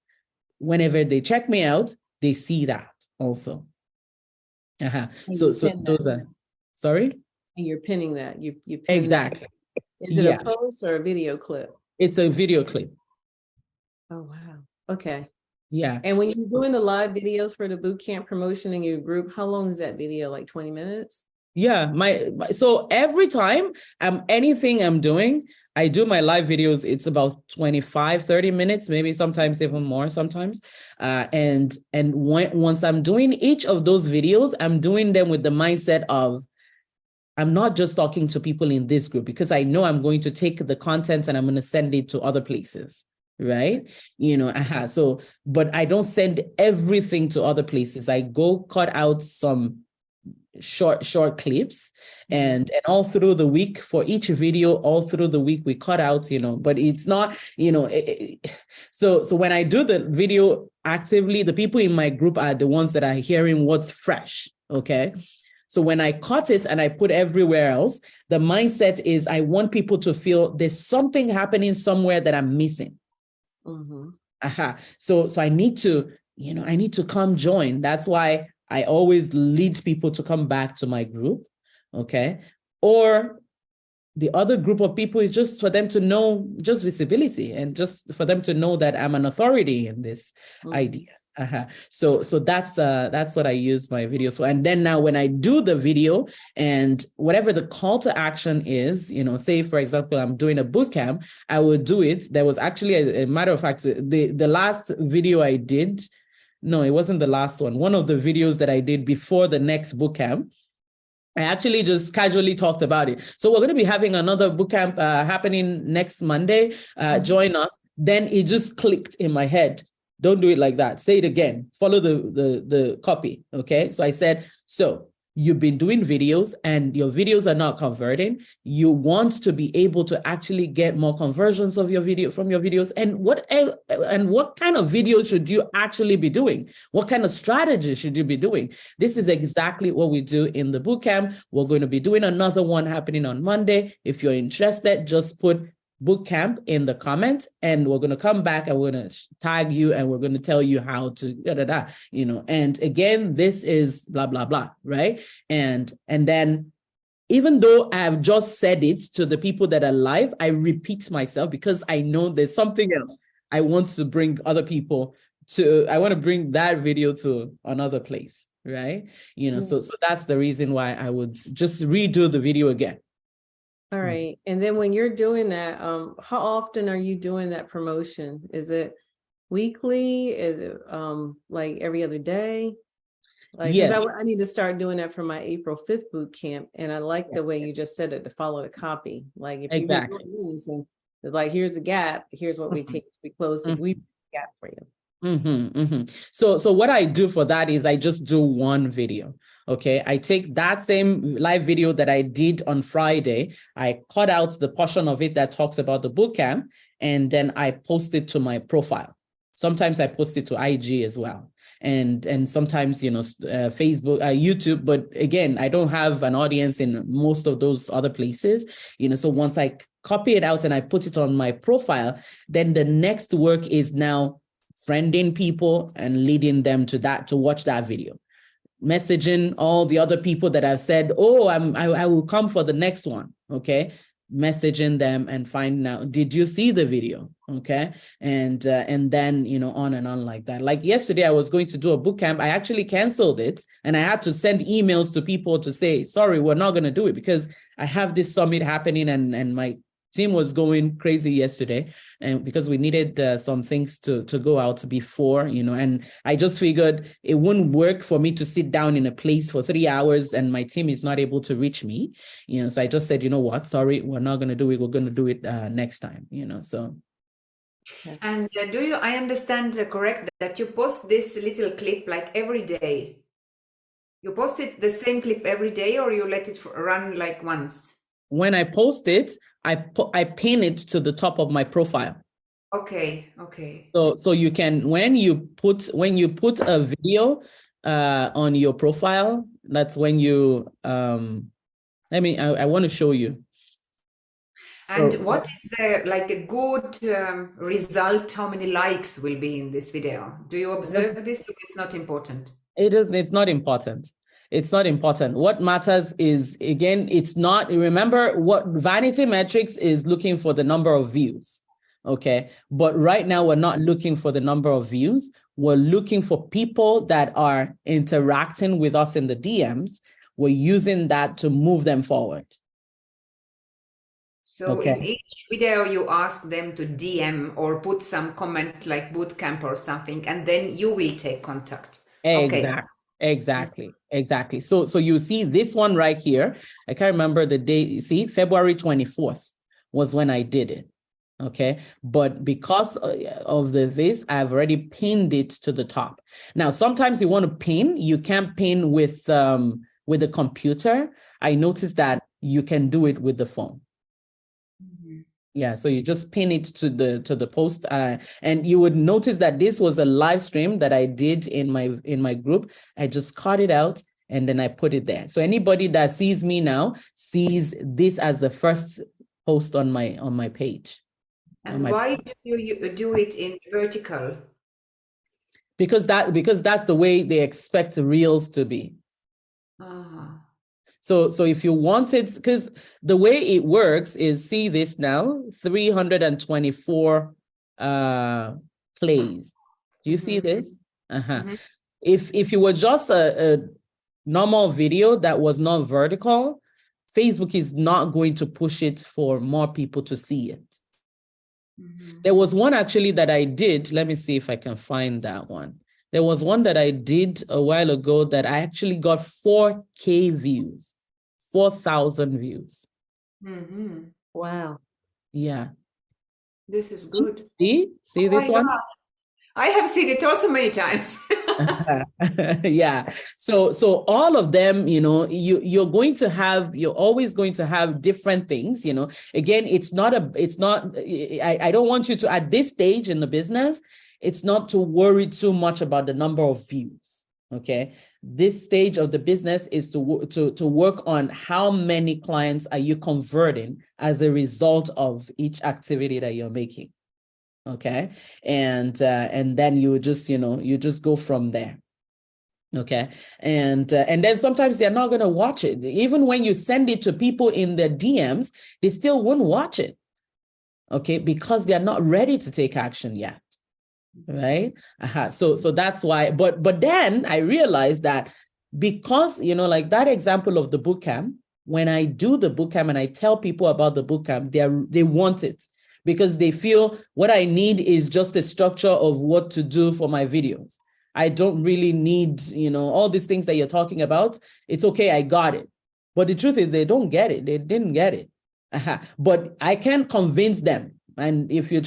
[SPEAKER 1] whenever they check me out, they see that also. So those are, sorry?
[SPEAKER 3] And you're pinning that. You pin
[SPEAKER 1] exactly.
[SPEAKER 3] That. Is it a post or a video clip?
[SPEAKER 1] It's a video clip.
[SPEAKER 3] Oh, wow. Okay.
[SPEAKER 1] Yeah.
[SPEAKER 3] And when you're doing the live videos for the bootcamp promotion in your group, how long is that video? Like 20 minutes?
[SPEAKER 1] Yeah, so every time anything I'm doing, I do my live videos. It's about 25-30 minutes, maybe sometimes even more sometimes. And once I'm doing each of those videos, I'm doing them with the mindset of, I'm not just talking to people in this group, because I know I'm going to take the content and I'm going to send it to other places. Right. So, but I don't send everything to other places. I go cut out some short clips, and all through the week, for each video, all through the week, we cut out, but it's not, so when I do the video actively, the people in my group are the ones that are hearing what's fresh. Okay. So when I cut it and I put everywhere else, the mindset is I want people to feel there's something happening somewhere that I'm missing. So I need to come join. That's why I always lead people to come back to my group. Okay. Or the other group of people is just for them to know, just visibility, and just for them to know that I'm an authority in this idea. So that's what I use my video. So, and then now when I do the video and whatever the call to action is, say for example, I'm doing a boot camp, I will do it. There was actually a matter of fact, the last video I did, no, it wasn't the last one. One of the videos that I did before the next boot camp, I actually just casually talked about it. So we're going to be having another boot camp happening next Monday. Join us. Then it just clicked in my head. Don't do it like that. Say it again. Follow the copy. Okay. So I said, so you've been doing videos and your videos are not converting. You want to be able to actually get more conversions of your video from your videos. And what kind of videos should you actually be doing? What kind of strategy should you be doing? This is exactly what we do in the bootcamp. We're going to be doing another one happening on Monday. If you're interested, just put bootcamp in the comments, and we're going to come back and we're going to tag you and we're going to tell you how to and again, this is blah blah blah, right? And then even though I've just said it to the people that are live, I repeat myself because I know there's something else I want to bring other people to. I want to bring that video to another place, right? So that's the reason why I would just redo the video again.
[SPEAKER 3] All right. And then when you're doing that, how often are you doing that promotion? Is it weekly? Is it like every other day?
[SPEAKER 1] Yes.
[SPEAKER 3] I need to start doing that for my April 5th boot camp. And I like the way you just said it, to follow the copy. Like if you do this and like, here's a gap, here's what we take, we close it, we gap for you.
[SPEAKER 1] So what I do for that is I just do one video. Okay, I take that same live video that I did on Friday, I cut out the portion of it that talks about the bootcamp, and then I post it to my profile. Sometimes I post it to IG as well. And sometimes, Facebook, YouTube, but again, I don't have an audience in most of those other places, so once I copy it out and I put it on my profile, then the next work is now friending people and leading them to watch that video. Messaging all the other people that have said, oh, I will come for the next one. Okay. Messaging them and finding out, did you see the video? Okay. And then, on and on like that. Like yesterday, I was going to do a boot camp. I actually canceled it and I had to send emails to people to say, sorry, we're not going to do it because I have this summit happening and my team was going crazy yesterday, and because we needed some things to go out before, and I just figured it wouldn't work for me to sit down in a place for 3 hours and my team is not able to reach me, so I just said, you know what, sorry, we're not going to do it. We're going to do it next time, so.
[SPEAKER 2] And I understand correct that you post this little clip like every day? You post it the same clip every day, or you let it run like once?
[SPEAKER 1] When I post it, I pin it to the top of my profile.
[SPEAKER 2] Okay.
[SPEAKER 1] So you can, when you put a video on your profile, that's when you I want to show you.
[SPEAKER 2] And what is a good result? How many likes will be in this video? Do you observe this? It's not important.
[SPEAKER 1] It's not important. It's not important. What matters is, again, remember what Vanity Metrics is looking for, the number of views. Okay. But right now we're not looking for the number of views. We're looking for people that are interacting with us in the DMs. We're using that to move them forward.
[SPEAKER 2] So in each video, you ask them to DM or put some comment like bootcamp or something, and then you will take contact.
[SPEAKER 1] Exactly. So you see this one right here. I can't remember the date. You see, February 24th was when I did it. Okay. But because of this, I've already pinned it to the top. Now, sometimes you want to pin, you can't pin with with the computer, I noticed that you can do it with the phone. Yeah, so you just pin it to the post, and you would notice that this was a live stream that I did in my group. I just cut it out and then I put it there. So anybody that sees me now sees this as the first post on my page.
[SPEAKER 2] And why do you do it in vertical?
[SPEAKER 1] Because that's the way they expect reels to be. So if you want it, because the way it works is, see this now, 324 plays. Do you see this? If you were just a normal video that was not vertical, Facebook is not going to push it for more people to see it. There was one actually that I did. Let me see if I can find that one. There was one that I did a while ago that I actually got 4K views. 4,000 views.
[SPEAKER 3] Wow.
[SPEAKER 1] Yeah.
[SPEAKER 2] This is good.
[SPEAKER 1] See this one?
[SPEAKER 2] God. I have seen it also many times.
[SPEAKER 1] Yeah. So all of them, you're always going to have different things, Again, I don't want you to, at this stage in the business, it's not to worry too much about the number of views. Okay. This stage of the business is to work on how many clients are you converting as a result of each activity that you're making. Okay. And then you just go from there. Okay. And then sometimes they're not going to watch it. Even when you send it to people in their DMs, they still won't watch it. Okay. Because they're not ready to take action yet. Right. So that's why. But then I realized that because, like that example of the bootcamp, when I do the bootcamp and I tell people about the bootcamp, they want it because they feel what I need is just a structure of what to do for my videos. I don't really need, all these things that you're talking about. It's okay. I got it. But the truth is they don't get it. They didn't get it. But I can convince them. And if you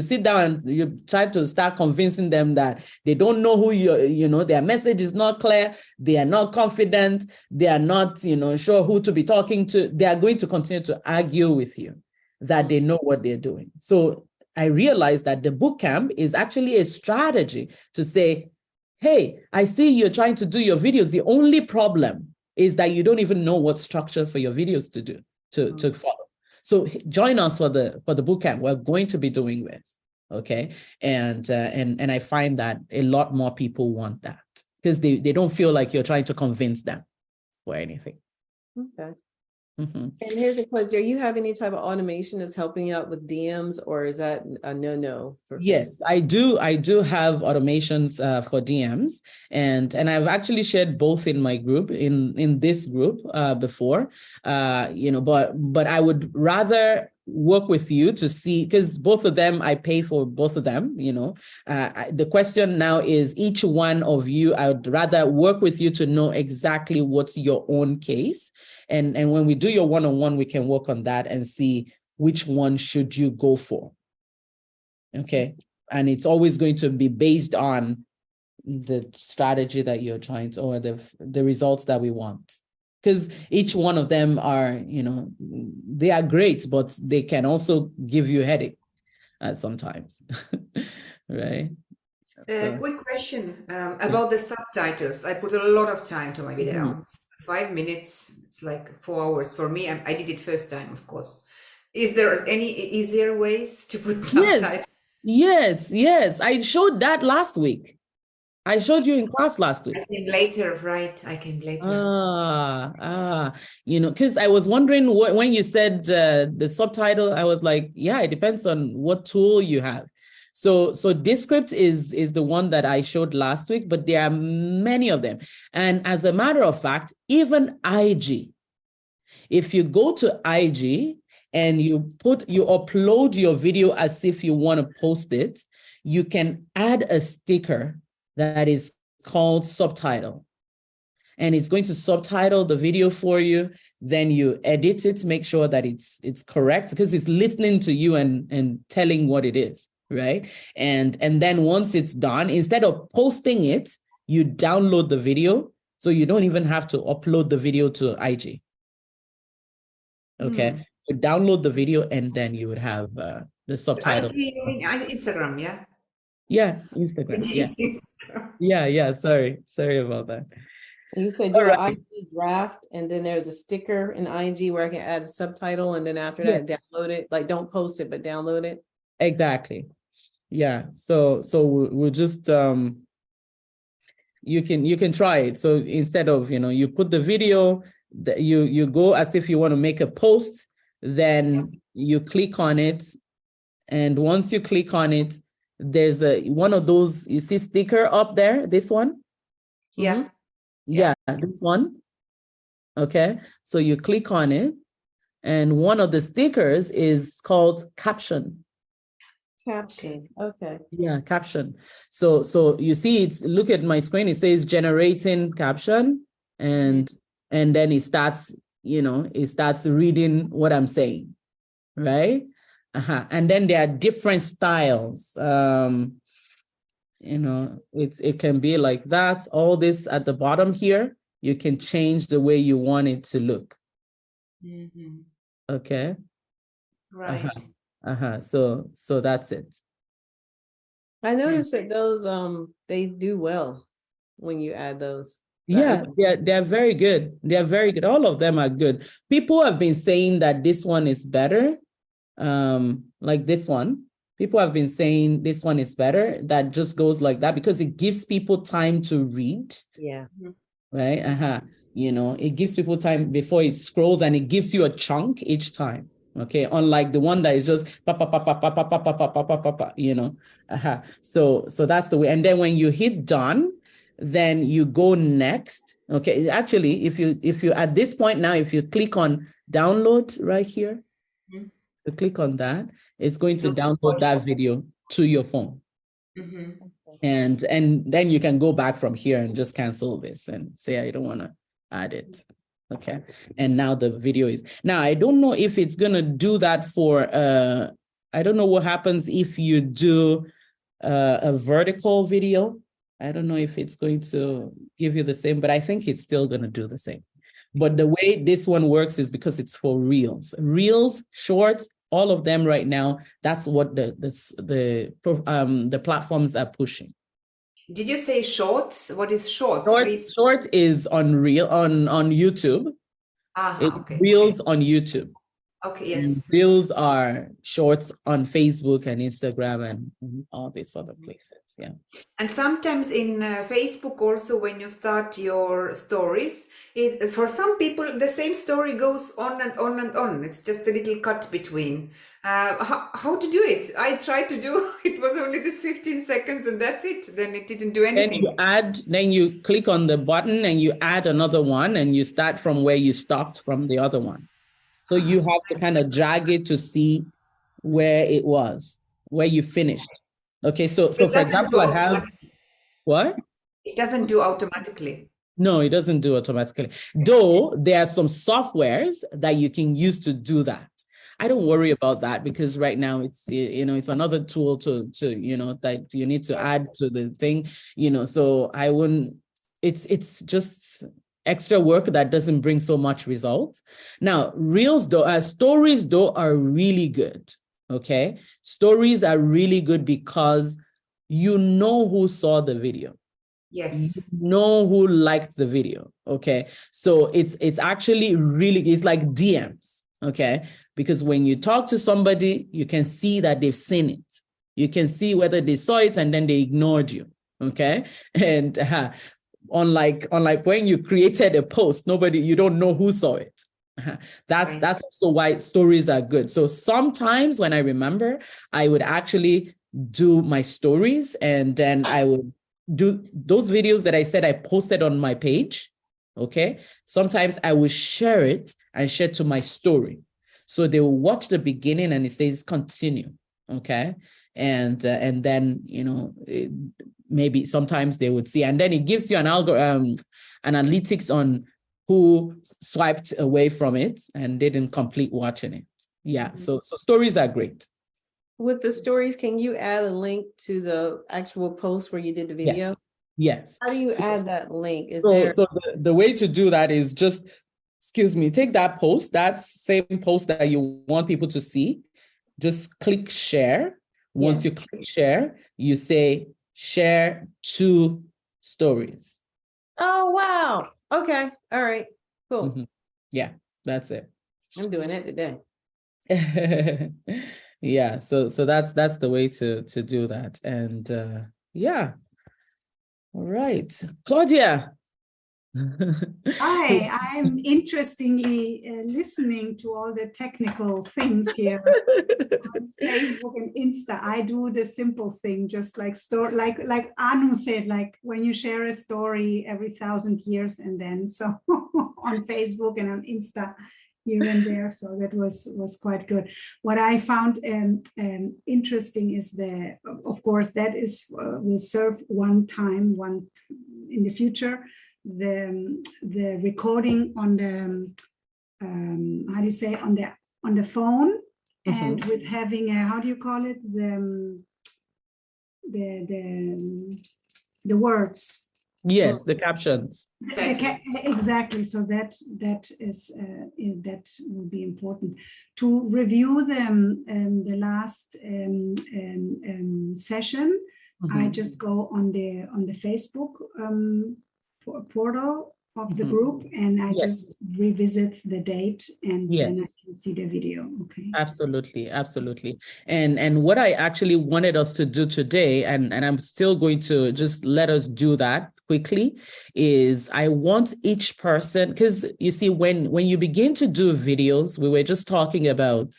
[SPEAKER 1] sit down and you try to start convincing them that they don't know who their message is not clear, they are not confident, they are not, sure who to be talking to, they are going to continue to argue with you that they know what they're doing. So I realized that the bootcamp is actually a strategy to say, hey, I see you're trying to do your videos. The only problem is that you don't even know what structure for your videos to do, to follow. So join us for the bootcamp. We're going to be doing this, okay? And I find that a lot more people want that because they don't feel like you're trying to convince them or anything.
[SPEAKER 3] Okay. And here's a question: do you have any type of automation that's helping you out with DMs, or is that a no?
[SPEAKER 1] Yes, I do. I do have automations for DMs, and I've actually shared both in my group, in this group before. But I would rather work with you to see, because both of them, I pay for both of them. The question now is each one of you, I would rather work with you to know exactly what's your own case. And when we do your one-on-one, we can work on that and see which one should you go for. Okay. And it's always going to be based on the strategy that you're trying to, or the results that we want. Because each one of them are, they are great, but they can also give you a headache sometimes. Right?
[SPEAKER 2] Quick question about the subtitles. I put a lot of time to my video. 5 minutes, it's like 4 hours for me. I did it first time, of course. Is there any easier ways to put subtitles?
[SPEAKER 1] Yes. I showed that last week. I showed you in class last week.
[SPEAKER 2] I came later, right? I came later.
[SPEAKER 1] Because I was wondering when you said the subtitle, I was like, yeah, it depends on what tool you have. So Descript is the one that I showed last week, but there are many of them. And as a matter of fact, even IG, if you go to IG and you upload your video as if you want to post it, you can add a sticker that is called subtitle. And it's going to subtitle the video for you. Then you edit it, make sure that it's correct, because it's listening to you and telling what it is, right? And then once it's done, instead of posting it, you download the video So you don't even have to upload the video to IG. Okay. You download the video and then you would have the subtitle.
[SPEAKER 2] Instagram, yeah?
[SPEAKER 1] Yeah, Instagram. Yeah. Yeah. Sorry about that.
[SPEAKER 3] You said do an IG draft, and then there's a sticker in IG where I can add a subtitle, and then after that, download it. Like, don't post it, but download it.
[SPEAKER 1] Exactly. Yeah. So we'll just you can try it. So instead of, you put the video, you go as if you want to make a post, then you click on it, and once you click on it, there's one of those, you see sticker up there, this one.
[SPEAKER 2] Yeah.
[SPEAKER 1] Yeah, this one. Okay, so you click on it, and one of the stickers is called caption.
[SPEAKER 3] Caption. Okay.
[SPEAKER 1] Yeah, caption. So you see, look at my screen, it says generating caption, and then it starts, it starts reading what I'm saying, right? And then there are different styles. It can be like that. All this at the bottom here, you can change the way you want it to look. Okay.
[SPEAKER 2] Right.
[SPEAKER 1] So that's it.
[SPEAKER 3] I noticed that those they do well when you add those.
[SPEAKER 1] Yeah, they're very good. They're very good. All of them are good. People have been saying that this one is better. Like this one. People have been saying this one is better. That just goes like that because it gives people time to read.
[SPEAKER 3] Yeah.
[SPEAKER 1] Right. It gives people time before it scrolls, and it gives you a chunk each time. Okay. Unlike the one that is just So that's the way. And then when you hit done, then you go next. Okay. Actually, if you at this point now, if you click on download right here, you click on that, it's going to download that video to your phone. And then you can go back from here and just cancel this and say, I don't want to add it. Okay. And now the video is, now I don't know if it's going to do that for, I don't know what happens if you do a vertical video. I don't know if it's going to give you the same, but I think it's still going to do the same. But the way this one works is because it's for reels, shorts, all of them right now. That's what the platforms are pushing.
[SPEAKER 2] Did you say shorts? What is shorts?
[SPEAKER 1] Short is on YouTube. It's reels on YouTube.
[SPEAKER 2] Okay, yes.
[SPEAKER 1] And reels are shorts on Facebook and Instagram and all these other places. Yeah.
[SPEAKER 2] And sometimes in Facebook also, when you start your stories, for some people, the same story goes on and on and on. It's just a little cut between. How to do it? I tried to do, it was only this 15 seconds and that's it. Then it didn't do anything.
[SPEAKER 1] Then you click on the button and you add another one and you start from where you stopped from the other one. So you have to kind of drag it to see where it was, where you finished. Okay, so for example, I have, what?
[SPEAKER 2] It doesn't do automatically.
[SPEAKER 1] No, it doesn't do automatically. Though there are some softwares that you can use to do that. I don't worry about that because right now it's, it's another tool to that you need to add to the thing, so I wouldn't, it's just extra work that doesn't bring so much results. Now, reels though, stories though are really good. Okay. Stories are really good because you know who saw the video.
[SPEAKER 2] Yes.
[SPEAKER 1] You know who liked the video. Okay. So it's actually really, it's like DMs. Okay. Because when you talk to somebody, you can see that they've seen it. You can see whether they saw it and then they ignored you. Okay. And unlike when you created a post, you don't know who saw it. That's also why stories are good. So sometimes when I remember, I would actually do my stories and then I would do those videos that I said I posted on my page. Okay. Sometimes I will share it and share to my story. So they will watch the beginning and it says continue. Okay. And then, maybe sometimes they would see, and then it gives you an analytics on who swiped away from it and didn't complete watching it. Yeah. So stories are great.
[SPEAKER 3] With the stories, can you add a link to the actual post where you did the video?
[SPEAKER 1] Yes.
[SPEAKER 3] How do you add that link? Is
[SPEAKER 1] So,
[SPEAKER 3] there?
[SPEAKER 1] so the way to do that is just, excuse me, take that post, that same post that you want people to see, just click share. Once you click share, you say share to stories.
[SPEAKER 3] Oh, wow. Okay. All right. Cool.
[SPEAKER 1] Mhm. Yeah, that's it.
[SPEAKER 3] I'm doing it today.
[SPEAKER 1] Yeah, so that's the way to do that. And yeah. All right. Claudia.
[SPEAKER 4] Hi, I'm interestingly listening to all the technical things here on Facebook and Insta. I do the simple thing, just like like Anu said, like when you share a story every 1,000 years, and then so on Facebook and on Insta here and there. So that was quite good. What I found interesting is of course, that is will serve one in the future. The recording on the how do you say, on the phone, and with having a, how do you call it, the words.
[SPEAKER 1] Yes, the captions.
[SPEAKER 4] Exactly. So that is that will be important to review the last session. I just go on the Facebook portal of the group, and I just revisit the date, and then I can see the video. Okay.
[SPEAKER 1] Absolutely, absolutely. And what I actually wanted us to do today, and I'm still going to just let us do that quickly, is I want each person, because you see, when you begin to do videos, we were just talking about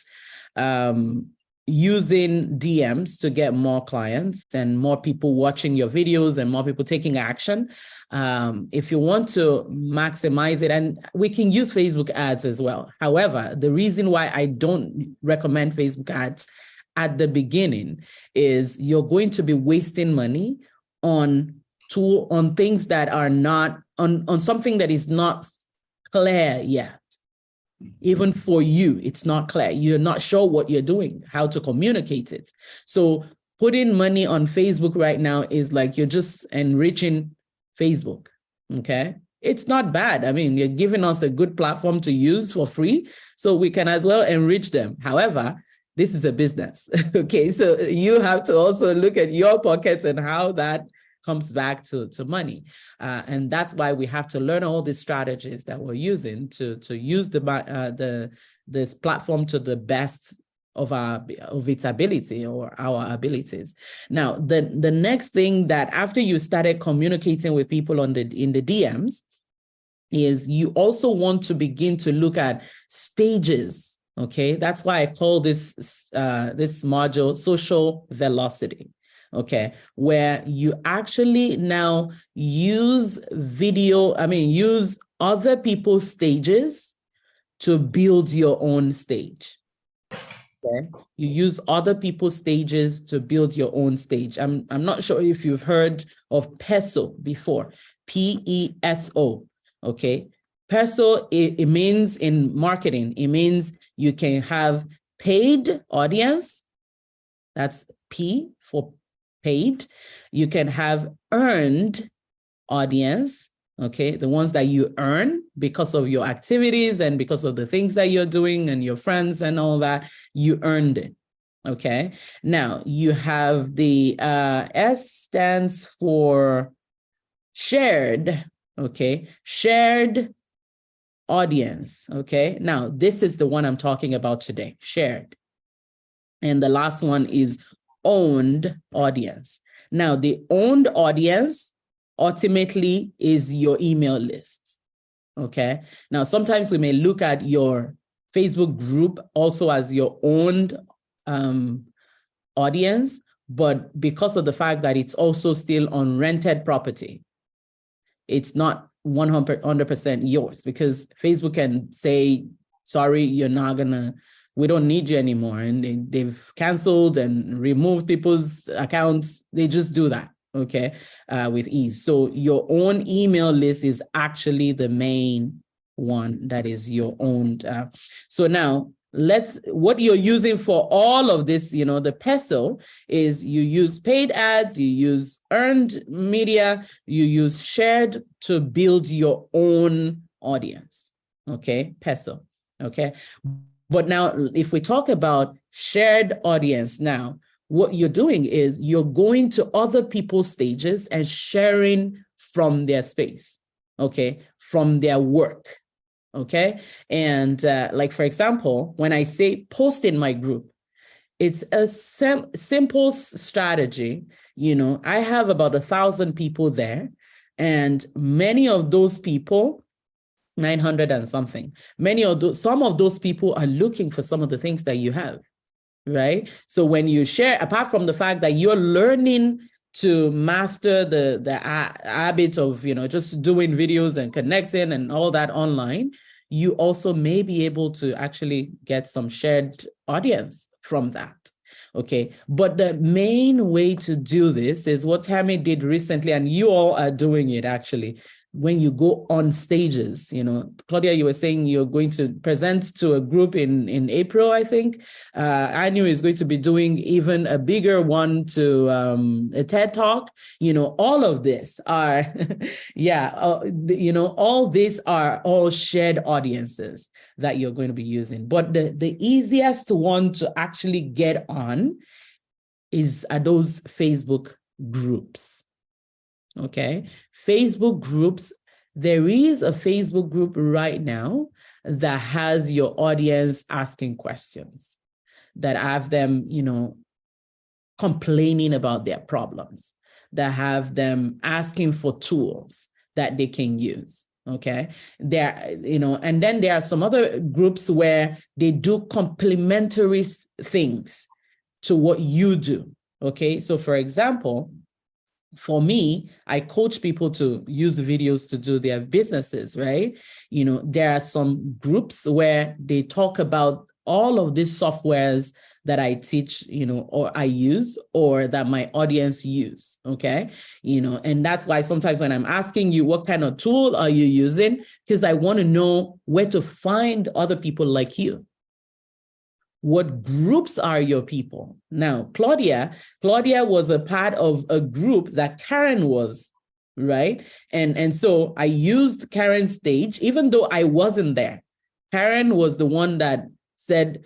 [SPEAKER 1] using DMs to get more clients and more people watching your videos and more people taking action. If you want to maximize it, and we can use Facebook ads as well. However, the reason why I don't recommend Facebook ads at the beginning is you're going to be wasting money on things that are not, on something that is not clear yet. Even for you, it's not clear. You're not sure what you're doing, how to communicate it. So putting money on Facebook right now is like you're just enriching Facebook, okay? It's not bad. I mean, you're giving us a good platform to use for free, so we can as well enrich them. However, this is a business, okay? So you have to also look at your pockets and how that comes back to money. And that's why we have to learn all these strategies that we're using to use this platform to the best of its ability or our abilities. Now, the next thing that after you started communicating with people in the DMs is you also want to begin to look at stages. Okay, that's why I call this module social velocity. Okay, where you actually now use use other people's stages to build your own stage. Okay, you use other people's stages to build your own stage. I'm not sure if you've heard of PESO before, PESO. Okay, PESO, it means in marketing, it means you can have paid audience. That's P for paid. You can have earned audience, okay, the ones that you earn because of your activities and because of the things that you're doing and your friends and all that, you earned it, okay? Now, you have the S stands for shared, okay? Shared audience, okay? Now, this is the one I'm talking about today, shared. And the last one is owned audience. Now, the owned audience ultimately is your email list, okay? Now, sometimes we may look at your Facebook group also as your owned audience, but because of the fact that it's also still on rented property, it's not 100% yours, because Facebook can say, sorry, we don't need you anymore. And they've canceled and removed people's accounts. They just do that, okay, with ease. So your own email list is actually the main one that is your own. So now what you're using for all of this, the peso is you use paid ads, you use earned media, you use shared to build your own audience. Okay, peso. Okay. But now if we talk about shared audience now, what you're doing is you're going to other people's stages and sharing from their space, okay, from their work. Okay. And like, for example, when I say post in my group, it's a simple strategy. I have about 1,000 people there, and many of those people, 900 and something, some of those people are looking for some of the things that you have, right? So when you share, apart from the fact that you're learning to master the habit of, just doing videos and connecting and all that online, you also may be able to actually get some shared audience from that. Okay. But the main way to do this is what Tammy did recently, and you all are doing it actually. When you go on stages, Claudia, you were saying you're going to present to a group in April, I think. Anu is going to be doing even a bigger one to a TED Talk. All of this are, all these are all shared audiences that you're going to be using. But the easiest one to actually get on are those Facebook groups. Okay, Facebook groups. There is a Facebook group right now that has your audience asking questions, that have them, complaining about their problems, that have them asking for tools that they can use. Okay, and then there are some other groups where they do complementary things to what you do. Okay, so for example, for me, I coach people to use videos to do their businesses, right? There are some groups where they talk about all of these softwares that I teach, or I use, or that my audience use, okay? And that's why sometimes when I'm asking you, what kind of tool are you using? Because I want to know where to find other people like you. What groups are your people? Now, Claudia was a part of a group that Karen was, right? And so I used Karen's stage, even though I wasn't there. Karen was the one that said,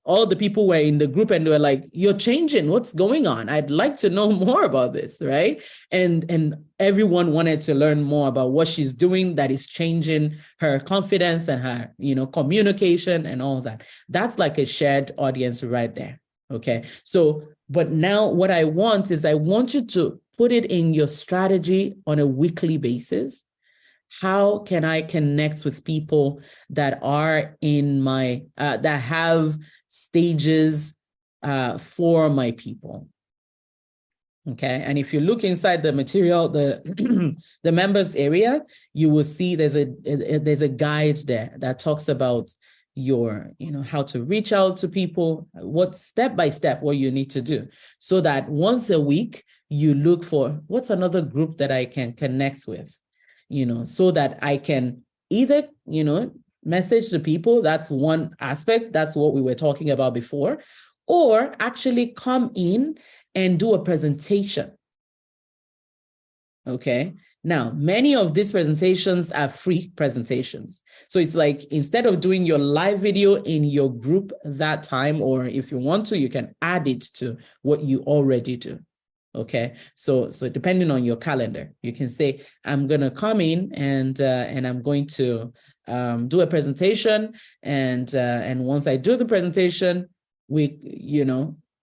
[SPEAKER 1] all the people were in the group and they were like, you're changing, what's going on? I'd like to know more about this, right? And everyone wanted to learn more about what she's doing that is changing her confidence and her, communication and all that. That's like a shared audience right there, okay? So, but now what I want you to put it in your strategy on a weekly basis. How can I connect with people that are in my, that have stages for my people? Okay, and if you look inside the material, the members area, you will see there's a guide there that talks about your, how to reach out to people, what step by step what you need to do, so that once a week you look for what's another group that I can connect with, so that I can either, message the people. That's one aspect. That's what we were talking about before, or actually come in and do a presentation. Okay. Now, many of these presentations are free presentations. So it's like, instead of doing your live video in your group that time, or if you want to, you can add it to what you already do. Okay. So depending on your calendar, you can say, I'm going to come in and I'm going to do a presentation. And once I do the presentation,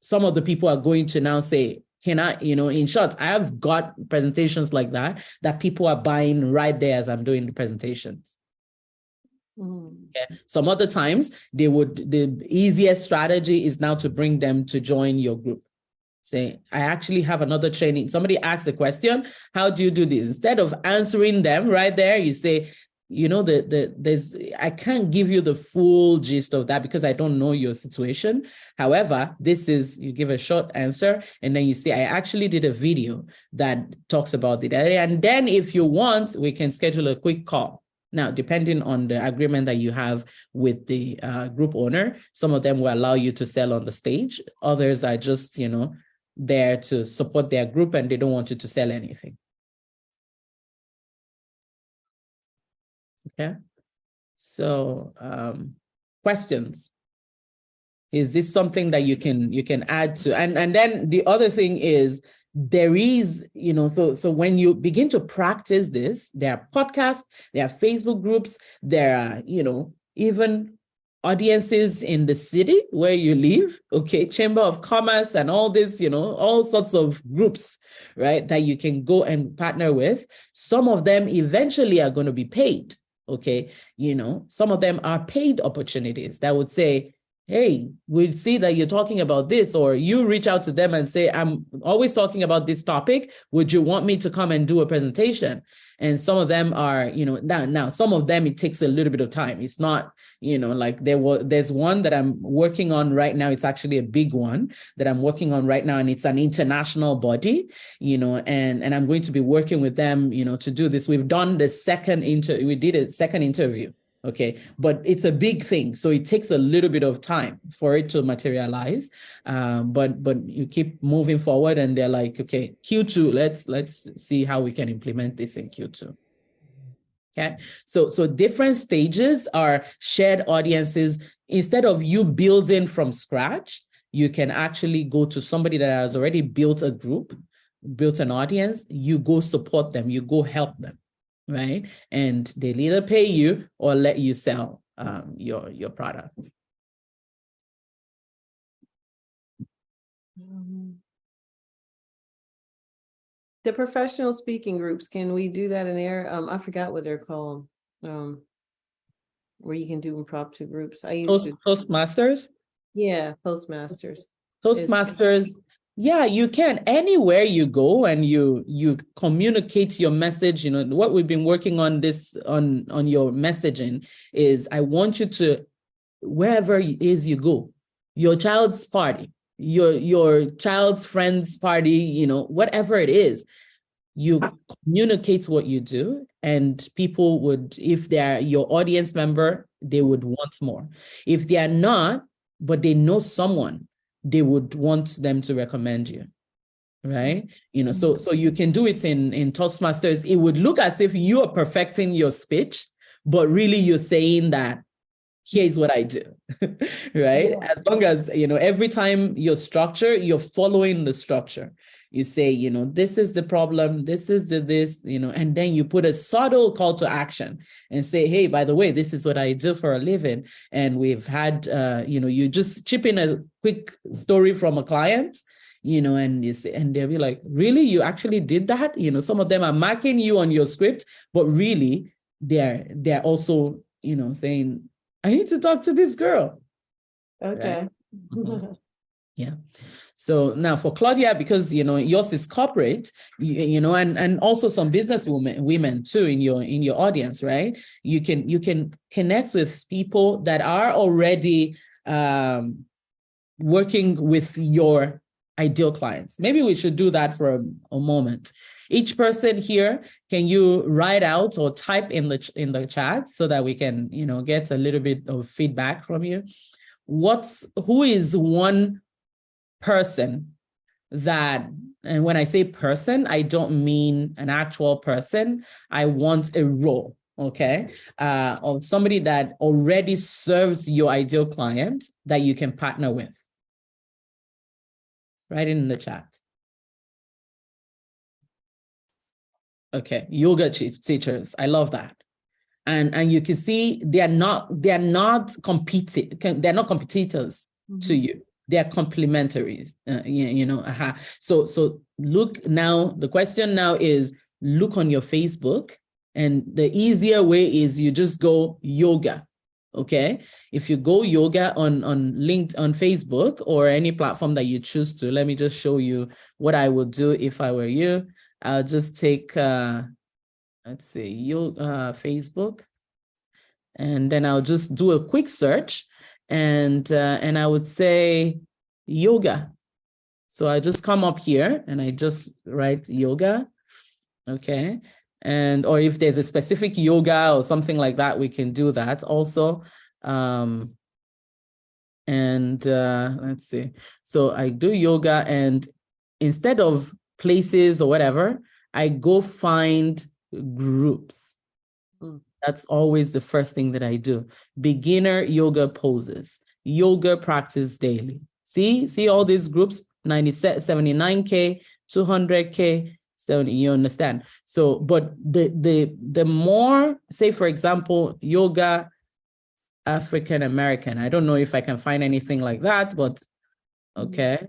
[SPEAKER 1] some of the people are going to now say, can I, in short, I have got presentations like that people are buying right there as I'm doing the presentations. Yeah. Some other times the easiest strategy is now to bring them to join your group. Say, I actually have another training. Somebody asks a question, how do you do this? Instead of answering them right there, you say, I can't give you the full gist of that because I don't know your situation. However, you give a short answer and then you say, I actually did a video that talks about it. And then if you want, we can schedule a quick call. Now, depending on the agreement that you have with the group owner, some of them will allow you to sell on the stage. Others are just, there to support their group and they don't want you to sell anything. Okay. So questions? Is this something that you can add to? And then the other thing is, there is, so when you begin to practice this, there are podcasts, there are Facebook groups, there are, even audiences in the city where you live, okay, Chamber of Commerce and all this, all sorts of groups, right, that you can go and partner with. Some of them eventually are going to be paid, okay? Some of them are paid opportunities that would say, hey, we see that you're talking about this, or you reach out to them and say, I'm always talking about this topic. Would you want me to come and do a presentation? And some of them are, now some of them, it takes a little bit of time. It's not, like there's one that I'm working on right now. It's actually a big one that I'm working on right now. And it's an international body, and I'm going to be working with them, to do this. We've done we did a second interview. Okay, but it's a big thing, so it takes a little bit of time for it to materialize. But you keep moving forward, and they're like, okay, Q2, let's see how we can implement this in Q2. Okay, so different stages are shared audiences. Instead of you building from scratch, you can actually go to somebody that has already built a group, built an audience. You go support them, you go help them. Right? And they'll either pay you or let you sell your product.
[SPEAKER 3] The professional speaking groups, can we do that in there? I forgot what they're called. Where you can do impromptu groups. I used to
[SPEAKER 1] Toastmasters?
[SPEAKER 3] Yeah, Toastmasters.
[SPEAKER 1] Yeah, you can. Anywhere you go and you communicate your message, what we've been working on this on your messaging is, I want you to, wherever it is you go, your child's party, your child's friend's party, whatever it is, you communicate what you do, and people would, if they're your audience member, they would want more. If they are not, but they know someone, they would want them to recommend you, right? So you can do it in Toastmasters. It would look as if you are perfecting your speech, but really you're saying that, here's what I do, right? Yeah. As long as, every time you're following the structure. You say, this is the problem, this is this, and then you put a subtle call to action and say, hey, by the way, this is what I do for a living. And we've had, you just chip in a quick story from a client, and you say, and they'll be like, really, you actually did that? Some of them are marking you on your script, but really they're also, saying, I need to talk to this girl.
[SPEAKER 3] Okay.
[SPEAKER 1] Right? Yeah. So now for Claudia, because yours is corporate, and also some business women too in your audience, right? You can connect with people that are already working with your ideal clients. Maybe we should do that for a moment. Each person here, can you write out or type in the chat so that we can get a little bit of feedback from you? Who is one person that, and when I say person, I don't mean an actual person. I want a role, okay, of somebody that already serves your ideal client that you can partner with. Write it in the chat. Okay, yoga teachers, I love that. And you can see they're not competing. They're not competitors to you. They're complementaries. So look now. The question now is, look on your Facebook, and the easier way is you just go yoga. Okay, if you go yoga on LinkedIn, on Facebook, or any platform that you choose to. Let me just show you what I would do if I were you. I'll just take let's see, Facebook, and then I'll just do a quick search, and I would say yoga. So I just come up here and I just write yoga, okay, And or if there's a specific yoga or something like that, we can do that also. Let's see. So I do yoga, and instead of places or whatever, I go find groups. That's always the first thing that I do. Beginner yoga poses, yoga practice daily. See all these groups, 79K, 200K, 70, you understand? So, but the more, say for example, yoga African American, I don't know if I can find anything like that, but okay.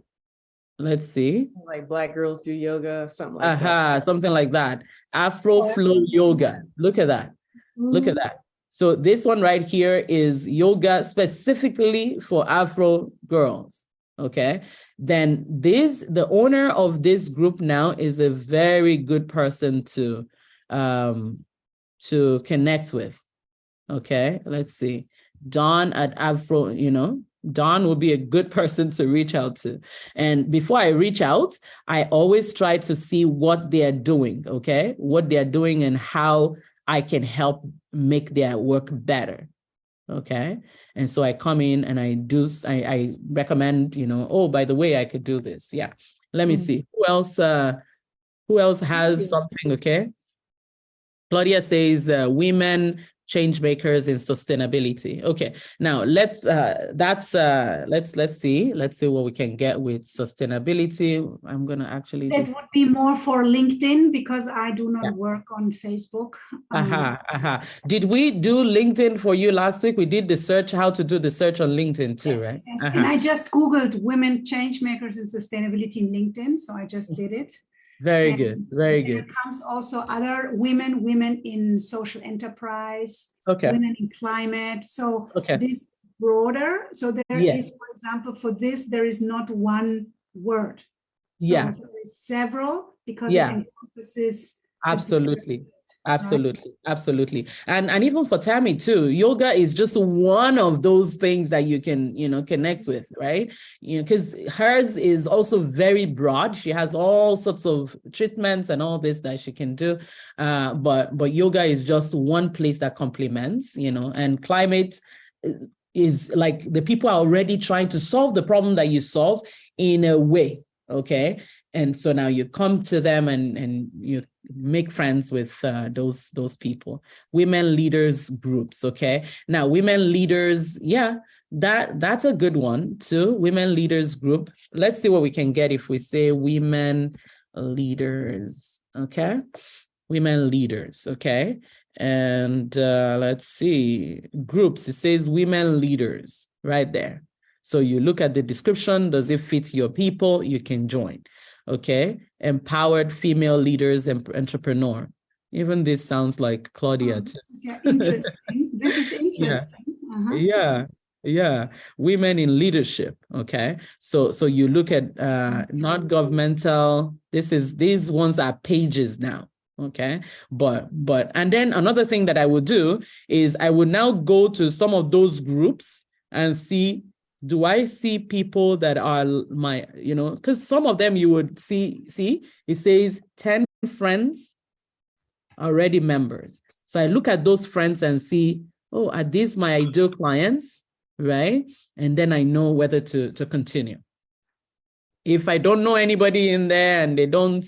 [SPEAKER 1] Let's see.
[SPEAKER 3] Like Black girls do yoga, something like that.
[SPEAKER 1] Something like that. Afro flow yoga. Look at that. Look at that. So this one right here is yoga specifically for Afro girls. Okay. Then the owner of this group now is a very good person to connect with. Okay. Let's see. Dawn at Afro, Dawn will be a good person to reach out to. And before I reach out, I always try to see what they're doing, okay? What they're doing and how I can help make their work better, okay? And so I come in and I recommend, oh, by the way, I could do this. Yeah. Let me see. Who else has something, okay? Claudia says women change makers in sustainability. Okay, now let's see what we can get with sustainability. I'm gonna actually
[SPEAKER 4] that would be more for LinkedIn because I do not work on Facebook.
[SPEAKER 1] Did we do LinkedIn for you last week? We did the search, how to do the search on LinkedIn too,
[SPEAKER 4] yes,
[SPEAKER 1] right?
[SPEAKER 4] Yes. And I just Googled women change makers in sustainability in LinkedIn, so I just did it.
[SPEAKER 1] Very good.
[SPEAKER 4] There comes also other women in social enterprise, women in climate. So this broader. So there is, for example, for this, there is not one word. So there is several because it encompasses.
[SPEAKER 1] Absolutely. Absolutely. And even for Tammy too, yoga is just one of those things that you can, connect with, right? Because hers is also very broad. She has all sorts of treatments and all this that she can do. But yoga is just one place that complements, and climate is like the people are already trying to solve the problem that you solve in a way. Okay. And so now you come to them and you make friends with those people. Women leaders groups, okay? Now, women leaders, that's a good one too. Women leaders group. Let's see what we can get if we say women leaders, okay? Women leaders, okay? And let's see, groups, it says women leaders right there. So you look at the description, does it fit your people? You can join. Okay, empowered female leaders and entrepreneur. Even this sounds like Claudia too.
[SPEAKER 4] Interesting. This is interesting.
[SPEAKER 1] Yeah. Women in leadership. Okay, so you look at not governmental. These ones are pages now. Okay, but and then another thing that I would do is I would now go to some of those groups and see. Do I see people that are my, because some of them you would see, it says 10 friends already members. So I look at those friends and see, oh, are these my ideal clients, right? And then I know whether to continue. If I don't know anybody in there and they don't,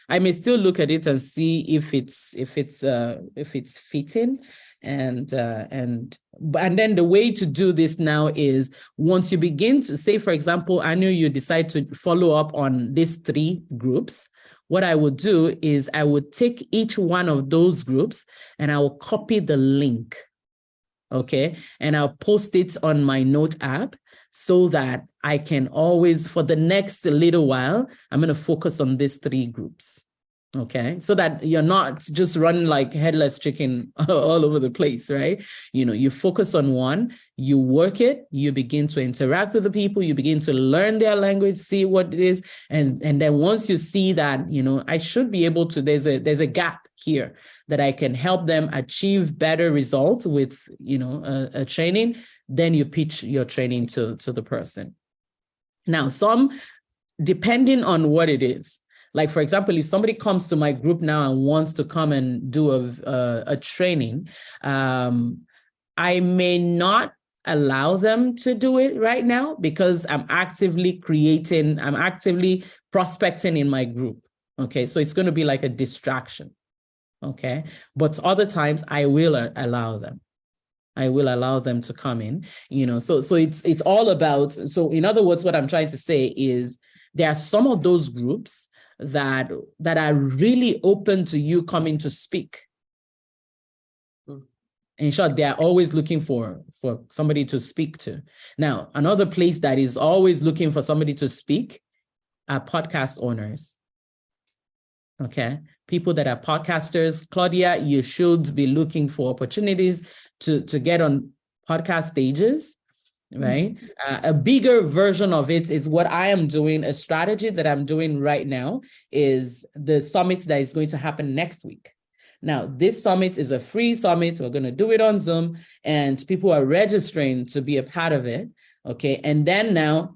[SPEAKER 1] I may still look at it and see if it's fitting. And then the way to do this now is once you begin to say, for example, I know you decide to follow up on these 3 groups. What I would do is I would take each one of those groups and I will copy the link. Okay. And I'll post it on my note app so that I can always, for the next little while, I'm going to focus on these 3 groups. Okay, so that you're not just running like headless chicken all over the place, right? You focus on one, you work it, you begin to interact with the people, you begin to learn their language, see what it is. And then once you see that, I should be able to, there's a gap here that I can help them achieve better results with, a training, then you pitch your training to the person. Now, depending on what it is, Like, for example, if somebody comes to my group now and wants to come and do a training, I may not allow them to do it right now because I'm actively prospecting in my group. Okay, so it's going to be like a distraction. Okay, but other times I will allow them. I will allow them to come in, so it's all about, so in other words, what I'm trying to say is there are some of those groups that are really open to you coming to speak. In short, they are always looking for somebody to speak to. Now, another place that is always looking for somebody to speak are podcast owners. Okay, people that are podcasters. Claudia, you should be looking for opportunities to get on podcast stages, right? A bigger version of it is what I am doing. A strategy that I'm doing right now is the summit that is going to happen next week. Now, this summit is a free summit. We're going to do it on Zoom, and people are registering to be a part of it. Okay, and then now,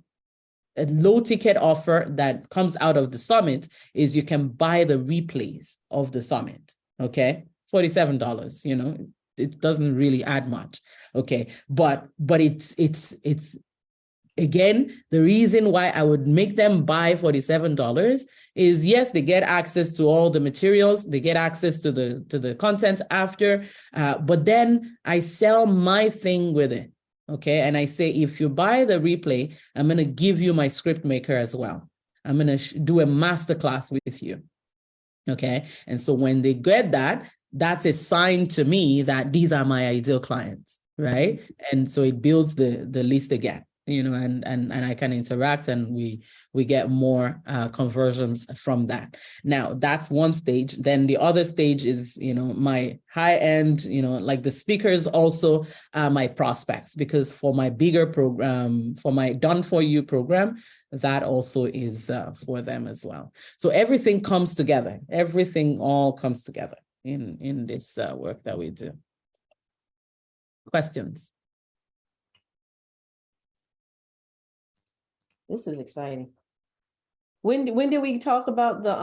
[SPEAKER 1] a low ticket offer that comes out of the summit is you can buy the replays of the summit. Okay, $47. It doesn't really add much. Okay, but it's again, the reason why I would make them buy $47 is, yes, they get access to all the materials, they get access to the content after, but then I sell my thing with it. Okay, and I say, if you buy the replay, I'm going to give you my script maker as well. I'm going to do a masterclass with you. Okay, and so when they get that, that's a sign to me that these are my ideal clients, right? And so it builds the list again, and I can interact, and we get more conversions from that. Now, that's one stage. Then the other stage is, my high end, like the speakers also are my prospects, because for my bigger program, for my Done For You program, that also is for them as well. So everything comes together. Everything all comes together in this work that we do. Questions?
[SPEAKER 3] This is exciting. When did we talk about the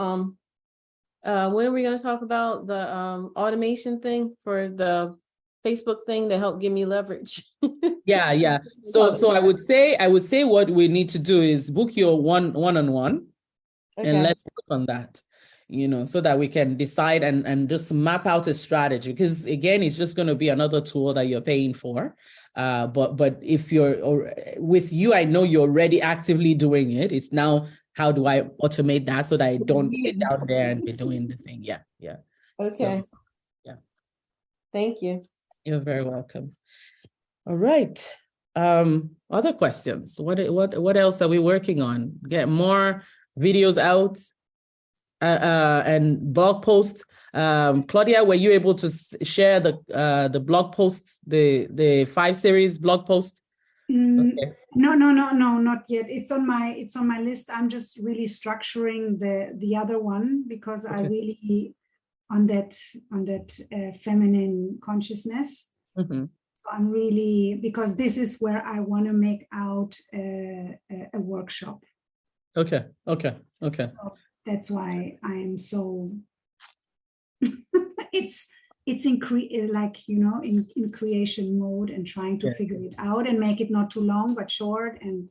[SPEAKER 3] when are we going to talk about the automation thing for the Facebook thing to help give me leverage?
[SPEAKER 1] Yeah. So I would say what we need to do is book your one-on-one, and let's work on that, so that we can decide and just map out a strategy, because again, it's just going to be another tool that you're paying for. But if with you, I know you're already actively doing it. It's now, how do I automate that so that I don't sit down there and be doing the thing? Yeah.
[SPEAKER 3] Okay.
[SPEAKER 1] So, yeah.
[SPEAKER 3] Thank you.
[SPEAKER 1] You're very welcome. All right. Other questions? What else are we working on? Get more videos out and blog posts. Claudia, were you able to share the blog posts, the 5 series blog post?
[SPEAKER 4] Okay. No, not yet. It's on my list. I'm just really structuring the other one, because I really on that feminine consciousness.
[SPEAKER 1] Mm-hmm.
[SPEAKER 4] So I'm really, because this is where I want to make out a workshop.
[SPEAKER 1] Okay.
[SPEAKER 4] So that's why I'm so it's in in creation mode and trying to figure it out and make it not too long but short, and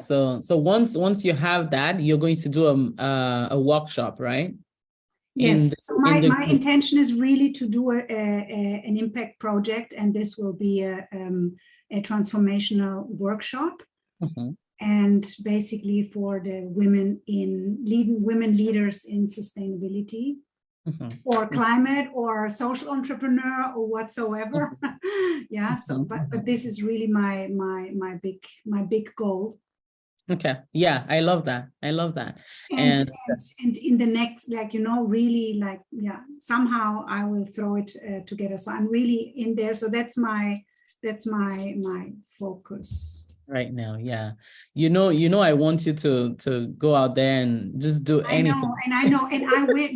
[SPEAKER 4] so once you have that, you're going to do a workshop, right? Yes. So my intention is really to do an impact project, and this will be a transformational workshop.
[SPEAKER 1] Mm-hmm.
[SPEAKER 4] And basically for the women leaders in sustainability, mm-hmm. or climate or social entrepreneur or whatsoever. So but this is really my big goal.
[SPEAKER 1] Okay. Yeah, I love that. And
[SPEAKER 4] in the next, really somehow I will throw it together. So I'm really in there. So that's my focus
[SPEAKER 1] right now. Yeah. I want you to go out there and just do anything.
[SPEAKER 4] I know. And I will,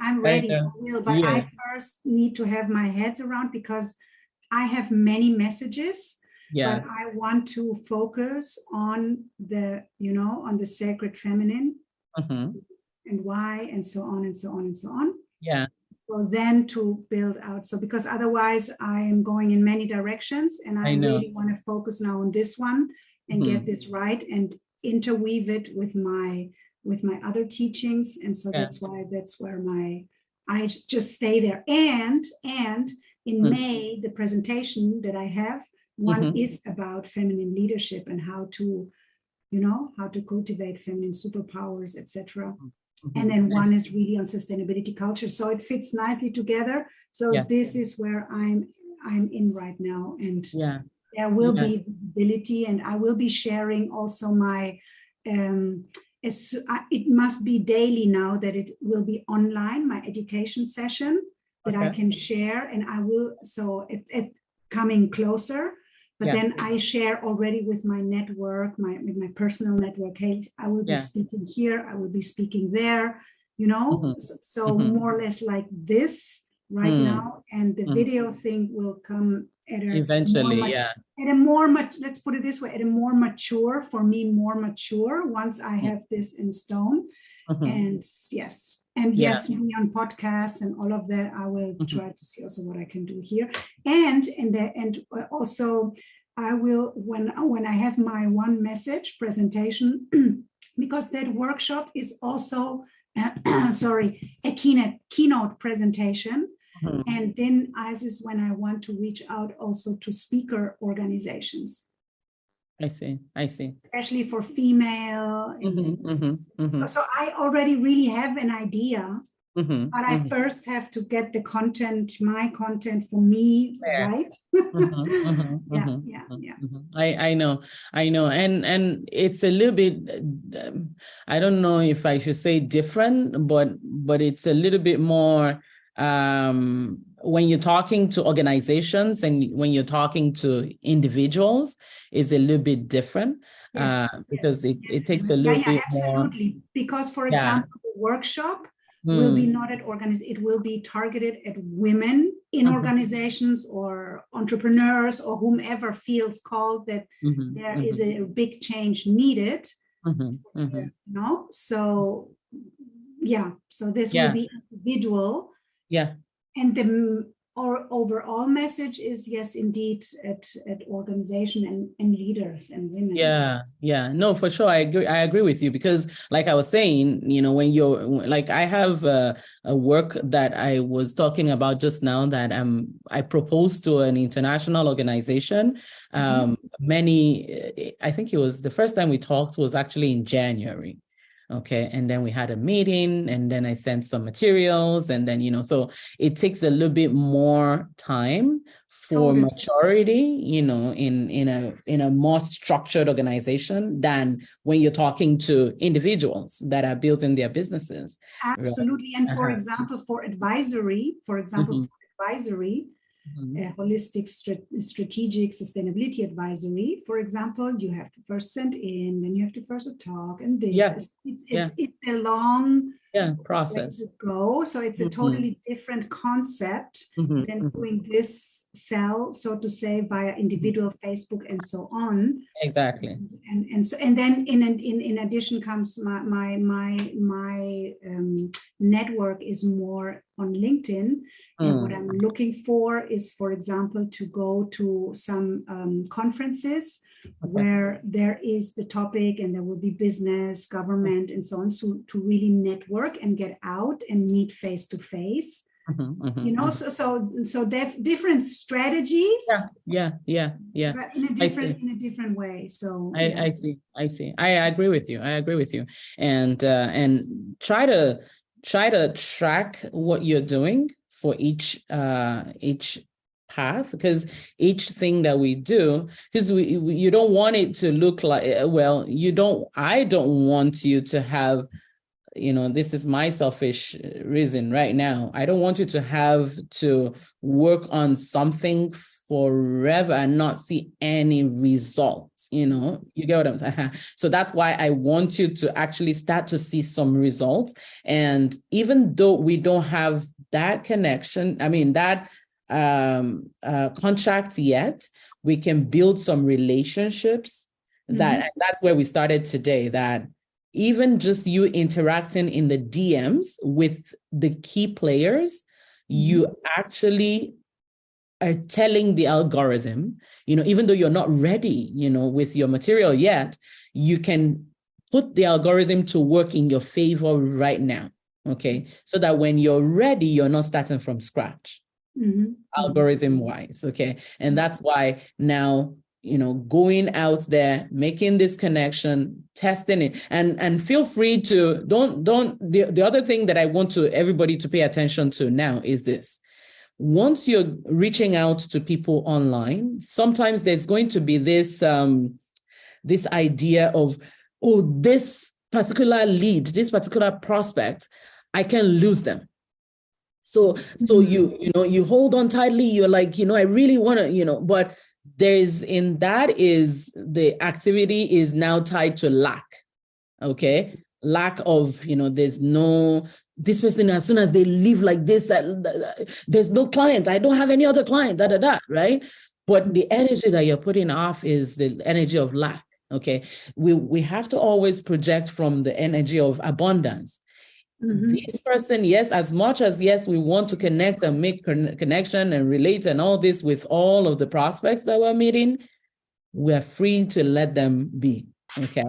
[SPEAKER 4] I'm ready. I will, but I first need to have my heads around, because I have many messages,
[SPEAKER 1] Yeah.
[SPEAKER 4] but I want to focus on the, on the sacred feminine
[SPEAKER 1] Mm-hmm.
[SPEAKER 4] and why, and so on and so on and so on.
[SPEAKER 1] Yeah.
[SPEAKER 4] So then to build out. So because otherwise I am going in many directions, and I
[SPEAKER 1] know.
[SPEAKER 4] really want to focus now on this one and
[SPEAKER 1] Mhm.
[SPEAKER 4] get this right and interweave it with my other teachings. And so
[SPEAKER 1] Yeah.
[SPEAKER 4] that's where I just stay there. And in
[SPEAKER 1] Mm.
[SPEAKER 4] May, the presentation that I have, one
[SPEAKER 1] Mhm.
[SPEAKER 4] is about feminine leadership and how to cultivate feminine superpowers, etc. And then one is really on sustainability culture. So it fits nicely together. So
[SPEAKER 1] Yeah.
[SPEAKER 4] this is where I'm in right now. And
[SPEAKER 1] Yeah.
[SPEAKER 4] there will
[SPEAKER 1] Yeah.
[SPEAKER 4] be visibility, and I will be sharing also my, it must be daily now that it will be online, my education session that I
[SPEAKER 1] Okay.
[SPEAKER 4] can share. And I will, so it coming closer. But
[SPEAKER 1] Yeah.
[SPEAKER 4] then I share already with my network, with my personal network. Hey, I will be
[SPEAKER 1] Yeah.
[SPEAKER 4] speaking here, I will be speaking there,
[SPEAKER 1] Mhm.
[SPEAKER 4] So
[SPEAKER 1] Mhm.
[SPEAKER 4] more or less like this right
[SPEAKER 1] Mm.
[SPEAKER 4] now. And the
[SPEAKER 1] Mm.
[SPEAKER 4] video thing will come at a
[SPEAKER 1] Eventually, yeah.
[SPEAKER 4] let's put it this way, at a more mature, for me, more mature, once I have this in stone.
[SPEAKER 1] Mhm.
[SPEAKER 4] And yes, me on podcasts and all of that, I will try to see also what I can do here. And also I will, when I have my one message presentation, because that workshop is also a keynote presentation.
[SPEAKER 1] Mhm.
[SPEAKER 4] And then this is when I want to reach out also to speaker organizations,
[SPEAKER 1] I see.
[SPEAKER 4] especially for female.
[SPEAKER 1] Mhm. Mhm. Mhm.
[SPEAKER 4] So I already really have an idea,
[SPEAKER 1] Mhm.
[SPEAKER 4] but I first have to get the content, my content for me,
[SPEAKER 1] Fair.
[SPEAKER 4] right?
[SPEAKER 1] Mhm. Mhm.
[SPEAKER 4] Yeah.
[SPEAKER 1] Mhm. I know, and it's a little bit. I don't know if I should say different, but it's a little bit more. When you're talking to organizations and when you're talking to individuals, is a little bit different.
[SPEAKER 4] Yes,
[SPEAKER 1] Because
[SPEAKER 4] yes,
[SPEAKER 1] it takes a little bit
[SPEAKER 4] absolutely.
[SPEAKER 1] more.
[SPEAKER 4] Because, for
[SPEAKER 1] Yeah.
[SPEAKER 4] example, the workshop will be not at it will be targeted at women in organizations or entrepreneurs or whomever feels called that there is a big change needed. So so this will be individual.
[SPEAKER 1] Yeah.
[SPEAKER 4] And the overall message is, yes, indeed, at organization and leaders and women.
[SPEAKER 1] Yeah. No, for sure. I agree with you, because like I was saying, when you're like, I have a work that I was talking about just now that I proposed to an international organization. I think it was the first time we talked was actually in January. Okay. And then we had a meeting, and then I sent some materials, and then, so it takes a little bit more time for maturity, in a more structured organization than when you're talking to individuals that are building their businesses.
[SPEAKER 4] Absolutely. Right? And for example, for advisory, holistic strategic sustainability advisory, for example, you have to first send in, then you have to first talk, and this it's a long process to go. So it's a totally different concept than doing this so to say, via individual Facebook and so on.
[SPEAKER 1] Exactly.
[SPEAKER 4] And then in addition comes my network is more on LinkedIn. And what I'm looking for is, for example, to go to some conferences where there is the topic and there will be business, government, and so on. So to really network and get out and meet face to face. So different strategies.
[SPEAKER 1] Yeah.
[SPEAKER 4] But in a different way. So
[SPEAKER 1] I see. I agree with you. And try to track what you're doing for each path, because each thing that we do, because you don't want it to look like, I don't want you to have, this is my selfish reason right now. I don't want you to have to work on something forever and not see any results, you get what I'm saying? So that's why I want you to actually start to see some results. And even though we don't have that connection, that contract yet, we can build some relationships that, and that's where we started today, that even just you interacting in the DMs with the key players, you actually are telling the algorithm, even though you're not ready, with your material yet, you can put the algorithm to work in your favor right now. Okay. So that when you're ready, you're not starting from scratch, algorithm wise. Okay. And that's why now, going out there, making this connection, testing it, and feel free to the other thing that I want everybody to pay attention to now is this. Once you're reaching out to people online, sometimes there's going to be this, this idea of, oh, this particular lead, this particular prospect, I can lose them. So you hold on tightly. You're like, I really want to, but the activity is now tied to lack. Okay. Lack of, there's no, this person, as soon as they leave like this, there's no client. I don't have any other client, right? But the energy that you're putting off is the energy of lack. Okay. We have to always project from the energy of abundance. This person, yes, as much as, yes, we want to connect and make connection and relate and all this with all of the prospects that we're meeting, we're free to let them be. Okay.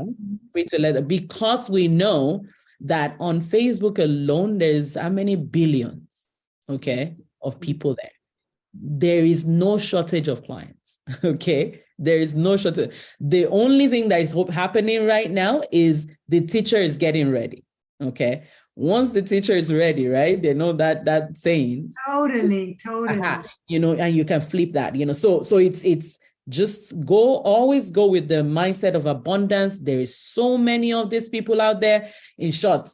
[SPEAKER 1] Free to let them, because we know that on Facebook alone, there's how many billions, okay, of people there. There is no shortage of clients, okay? There is no shortage. The only thing that is happening right now is the teacher is getting ready, okay? Once the teacher is ready, right? They know that saying.
[SPEAKER 4] Totally.
[SPEAKER 1] And you can flip that, so it's just always go with the mindset of abundance. There is so many of these people out there. In short,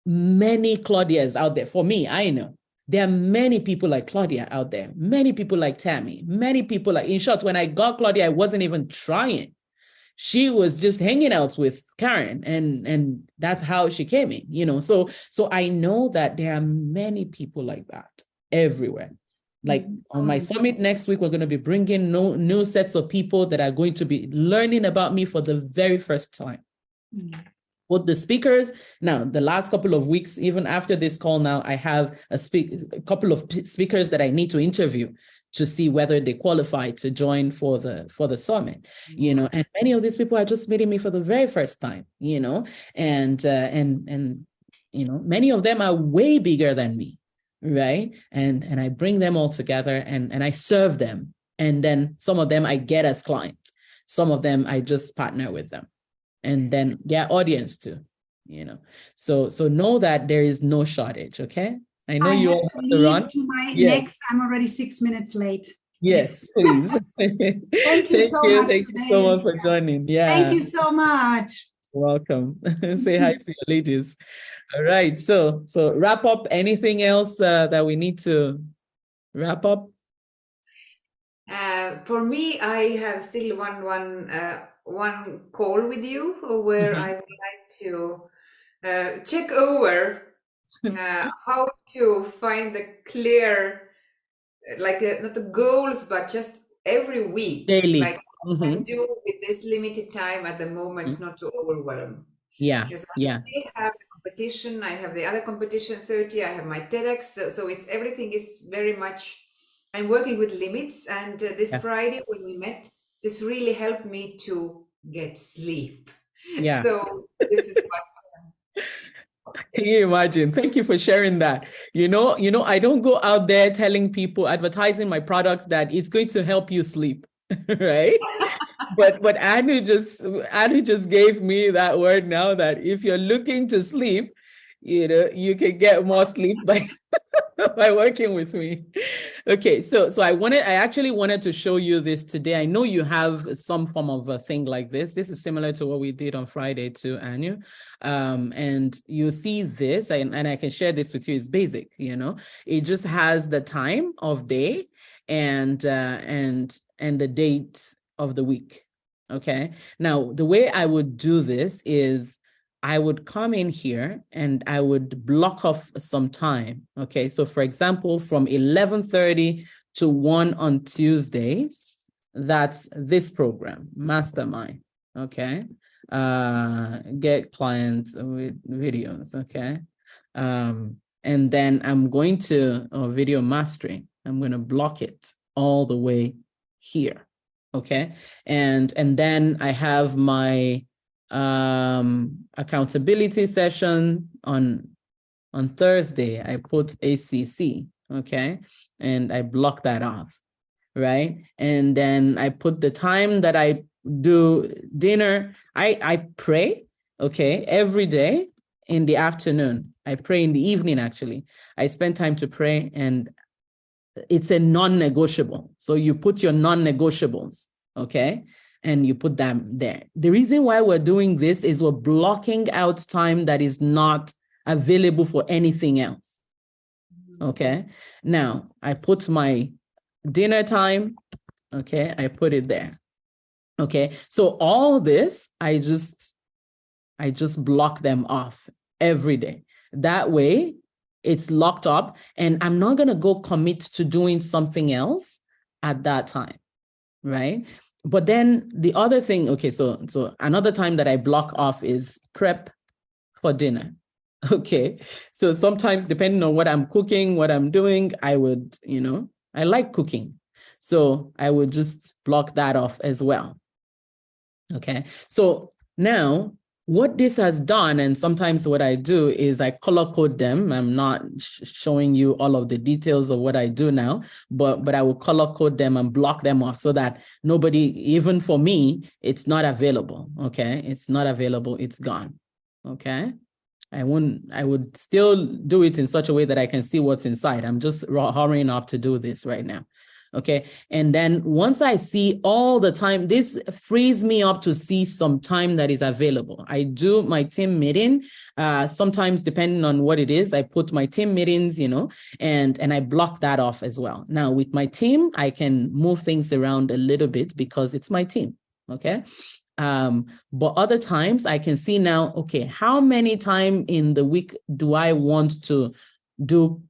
[SPEAKER 1] many Claudias out there. For me, I know there are many people like Claudia out there, many people like Tammy, many people like, in short, when I got Claudia, I wasn't even trying. She was just hanging out with Karen, and that's how she came in, so I know that there are many people like that everywhere. Like on my summit next week, we're going to be bringing new sets of people that are going to be learning about me for the very first time. Both the speakers, now the last couple of weeks, even after this call now, I have a couple of speakers that I need to interview to see whether they qualify to join for the summit, and many of these people are just meeting me for the very first time, and many of them are way bigger than me. Right. And I bring them all together and I serve them. And then some of them I get as clients. Some of them I just partner with them. And then their audience too, So know that there is no shortage. Okay. I know you all have to run.
[SPEAKER 4] To my next, I'm already 6 minutes late.
[SPEAKER 1] Yes, please.
[SPEAKER 4] Thank you so much.
[SPEAKER 1] Thank you so much for joining. Yeah.
[SPEAKER 4] Thank you so much.
[SPEAKER 1] Welcome. Say hi to your ladies. All right. So wrap up. Anything else that we need to wrap up?
[SPEAKER 2] For me, I have still one call with you where I would like to check over how to find the clear, not the goals, but just every week,
[SPEAKER 1] daily.
[SPEAKER 2] Like I do with this limited time at the moment, not to overwhelm.
[SPEAKER 1] Yeah.
[SPEAKER 2] Because I still have the competition. I have the other competition 30. I have my TEDx. So it's everything is very much. I'm working with limits. And this Friday when we met, this really helped me to get sleep.
[SPEAKER 1] Yeah.
[SPEAKER 2] So this is what.
[SPEAKER 1] Can you imagine? Thank you for sharing that. I don't go out there telling people, advertising my product that it's going to help you sleep, right? but Anu just gave me that word now that if you're looking to sleep, you can get more sleep by by working with me. Okay, so I actually wanted to show you this today. I know you have some form of a thing like this. This is similar to what we did on Friday too, Anu. And you see this, and I can share this with you. It's basic, It just has the time of day and the date of the week. Okay. Now, the way I would do this is I would come in here and I would block off some time. Okay. So for example, from 11:30 to 1 on Tuesday, that's this program, Mastermind. Okay. Get clients with videos. Okay. And then I'm going to video mastering. I'm going to block it all the way here. Okay. And then I have my accountability session on Thursday. I put ACC. Okay. And I block that off. Right. And then I put the time that I do dinner. I pray. Okay. Every day in the afternoon. I pray in the evening, actually. I spend time to pray, and it's a non-negotiable. So you put your non-negotiables, okay? And you put them there. The reason why we're doing this is we're blocking out time that is not available for anything else, okay? Now, I put my dinner time, okay? I put it there, okay? So all this, I just block them off every day. That way, it's locked up, and I'm not going to go commit to doing something else at that time, right? But then the other thing, okay, so another time that I block off is prep for dinner. Okay, so sometimes depending on what I'm cooking, what I'm doing, I would, I like cooking. So I would just block that off as well. Okay, so now what this has done, and sometimes what I do is I color code them. I'm not showing you all of the details of what I do now, but I will color code them and block them off so that nobody, even for me, it's not available. Okay, it's not available. It's gone. Okay, I would still do it in such a way that I can see what's inside. I'm just hurrying up to do this right now. Okay. And then once I see all the time, this frees me up to see some time that is available. I do my team meeting. Sometimes depending on what it is, I put my team meetings, and I block that off as well. Now with my team, I can move things around a little bit because it's my team. Okay. But other times I can see now, okay, how many times in the week do I want to do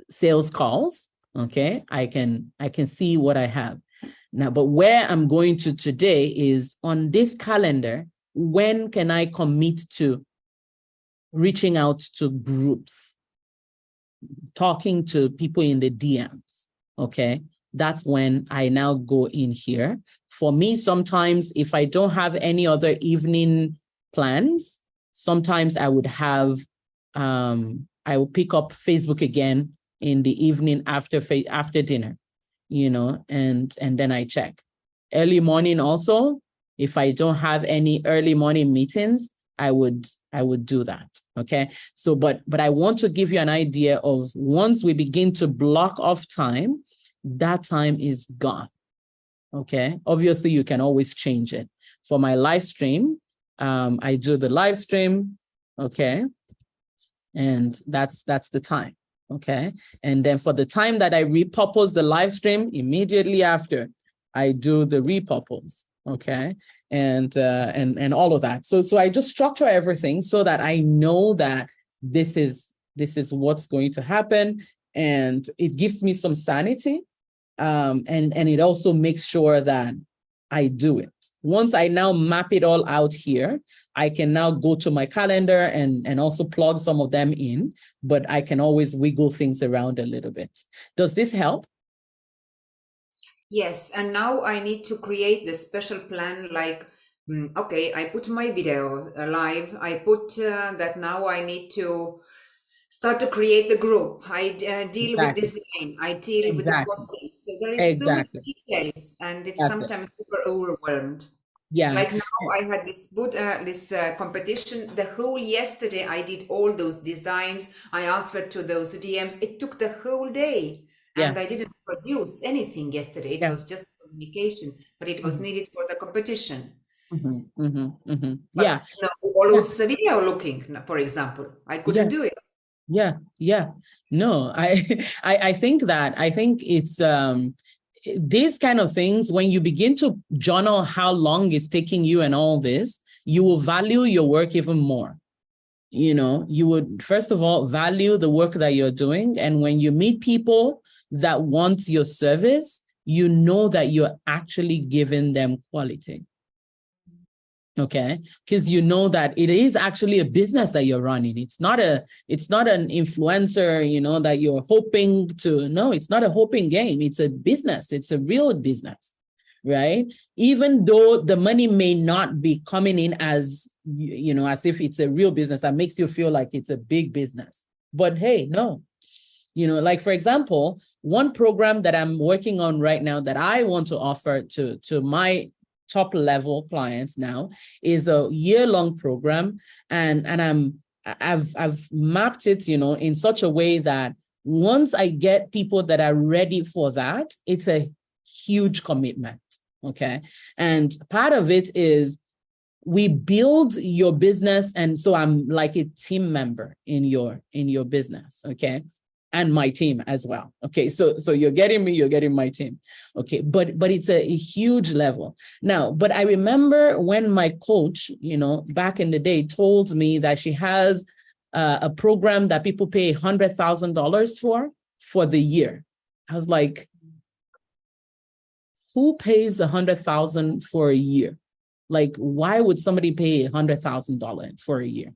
[SPEAKER 1] sales calls? Okay, I can see what I have now, but where I'm going to today is on this calendar. When can I commit to reaching out to groups, talking to people in the DMs? Okay, that's when I now go in here. For me, sometimes if I don't have any other evening plans, sometimes I would have, I will pick up Facebook again in the evening after dinner, and then I check. Early morning also, if I don't have any early morning meetings, I would do that. Okay. So, but I want to give you an idea of once we begin to block off time, that time is gone. Okay. Obviously, you can always change it. For my live stream, I do the live stream. Okay. And that's the time. Okay. And then for the time that I repurpose the live stream, immediately after I do the repurpose. Okay. And all of that. So I just structure everything so that I know that this is what's going to happen. And it gives me some sanity. And it also makes sure that I do it. Once I now map it all out here, I can now go to my calendar and also plug some of them in, but I can always wiggle things around a little bit. Does this help?
[SPEAKER 2] Yes, and now I need to create the special plan like, okay, I put my video live. I put that now I need to start to create the group. I deal with design. I deal with the posting. So there is so many details, and it's sometimes super overwhelmed.
[SPEAKER 1] Yeah.
[SPEAKER 2] Like now I had this competition. The whole yesterday I did all those designs. I answered to those DMs. It took the whole day. And I didn't produce anything yesterday. It was just communication, but it was needed for the competition.
[SPEAKER 1] Yeah.
[SPEAKER 2] All those video looking, for example, I couldn't do it.
[SPEAKER 1] Yeah. No, I think it's these kind of things, when you begin to journal how long it's taking you and all this, you will value your work even more. You would, first of all, value the work that you're doing. And when you meet people that want your service, you know that you're actually giving them quality. Okay, because you know that it is actually a business that you're running. It's not an influencer, you know, that you're hoping to. No, it's not a hoping game. It's a business. It's a real business, right? Even though the money may not be coming in as, you know, as if it's a real business that makes you feel like it's a big business. But hey, no, you know, like for example, one program that I'm working on right now that I want to offer to my top level clients now is a year-long program, and I've mapped it, you know, in such a way that once I get people that are ready for that, it's a huge commitment. Okay, and part of it is we build your business, and so I'm like a team member in your business. Okay. And my team as well. Okay, so you're getting me, you're getting my team. Okay, but it's a huge level. Now, but I remember when my coach, you know, back in the day told me that she has a program that people pay $100,000 for the year. I was like, who pays $100,000 for a year? Like, why would somebody pay $100,000 for a year?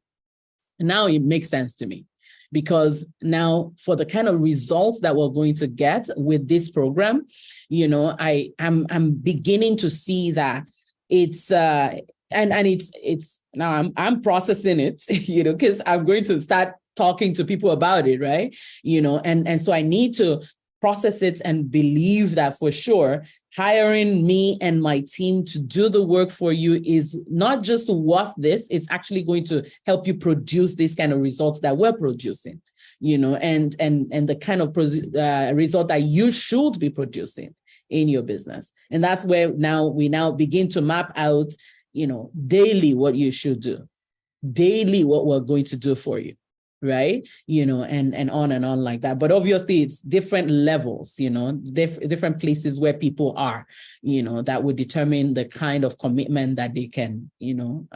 [SPEAKER 1] And now it makes sense to me. Because now for the kind of results that we're going to get with this program, you know, I'm beginning to see that it's and it's now I'm processing it, you know, because I'm going to start talking to people about it, right? You know, and so I need to process it and believe that for sure hiring me and my team to do the work for you is not just worth this, it's actually going to help you produce this kind of results that we're producing, you know, and the kind of result that you should be producing in your business. And that's where we now begin to map out, you know, daily what you should do, daily what we're going to do for you. Right, you know, and on like that. But obviously it's different levels, you know, different places where people are, you know, that would determine the kind of commitment that they can, you know,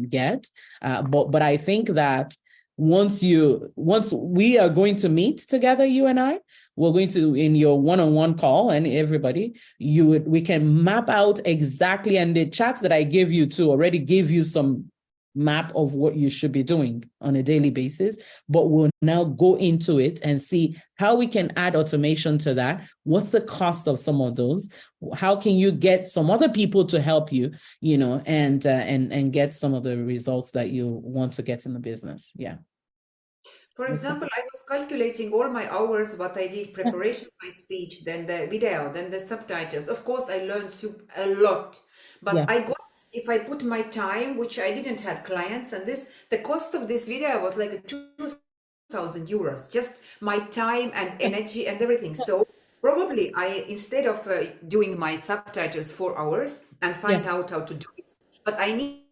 [SPEAKER 1] get. But I think that once we are going to meet together, you and I, we're going to, in your one-on-one call, and everybody, we can map out exactly, and the chats that I gave you to already give you some map of what you should be doing on a daily basis, but we'll now go into it and see how we can add automation to that. What's the cost of some of those? How can you get some other people to help you, you know, and get some of the results that you want to get in the business? Yeah.
[SPEAKER 2] For example, I was calculating all my hours, what I did, preparation of my speech, then the video, then the subtitles. Of course, I learned a lot, but yeah. I got, if I put my time, which I didn't have clients, and the cost of this video was like 2,000 euros, just my time and energy and everything. So probably instead of doing my subtitles 4 hours and find out how to do it, but I need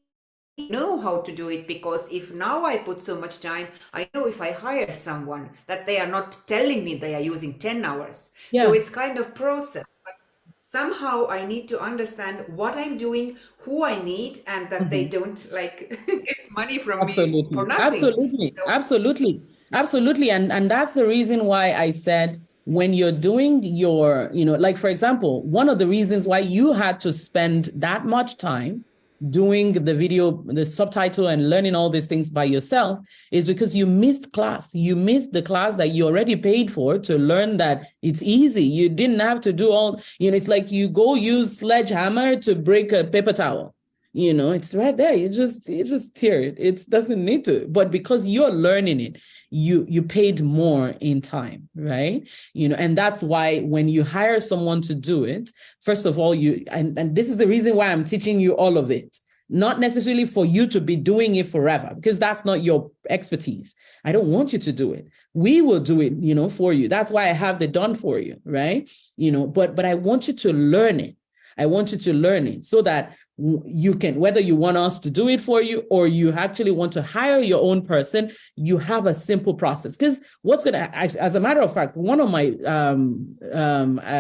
[SPEAKER 2] know how to do it, because if now I put so much time, I know if I hire someone that they are not telling me they are using 10 hours. So it's kind of process, but somehow I need to understand what I'm doing, who I need, and that they don't like get money from me for nothing.
[SPEAKER 1] Absolutely. And that's the reason why I said, when you're doing your, you know, like, for example, one of the reasons why you had to spend that much time doing the video, the subtitle, and learning all these things by yourself is because you missed class. You missed the class that you already paid for to learn that it's easy. You didn't have to do all, you know, it's like you go use sledgehammer to break a paper towel. You know, it's right there. You just tear it. It doesn't need to. But because you're learning it, you paid more in time, right? You know, and that's why when you hire someone to do it, first of all, and this is the reason why I'm teaching you all of it, not necessarily for you to be doing it forever, because that's not your expertise. I don't want you to do it. We will do it, you know, for you. That's why I have it done for you, right? You know, but I want you to learn it. I want you to learn it so that you can, whether you want us to do it for you or you actually want to hire your own person, you have a simple process. Because what's going to, as a matter of fact, one of my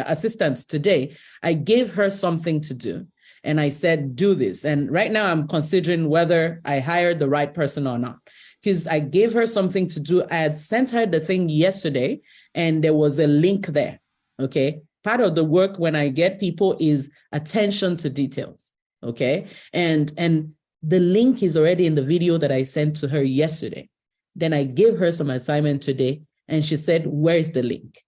[SPEAKER 1] assistants today, I gave her something to do. And I said, do this. And right now I'm considering whether I hired the right person or not. Because I gave her something to do. I had sent her the thing yesterday and there was a link there. Okay. part of the work when I get people is attention to details. Okay. And the link is already in the video that I sent to her yesterday. Then I gave her some assignment today and she said, where's the link?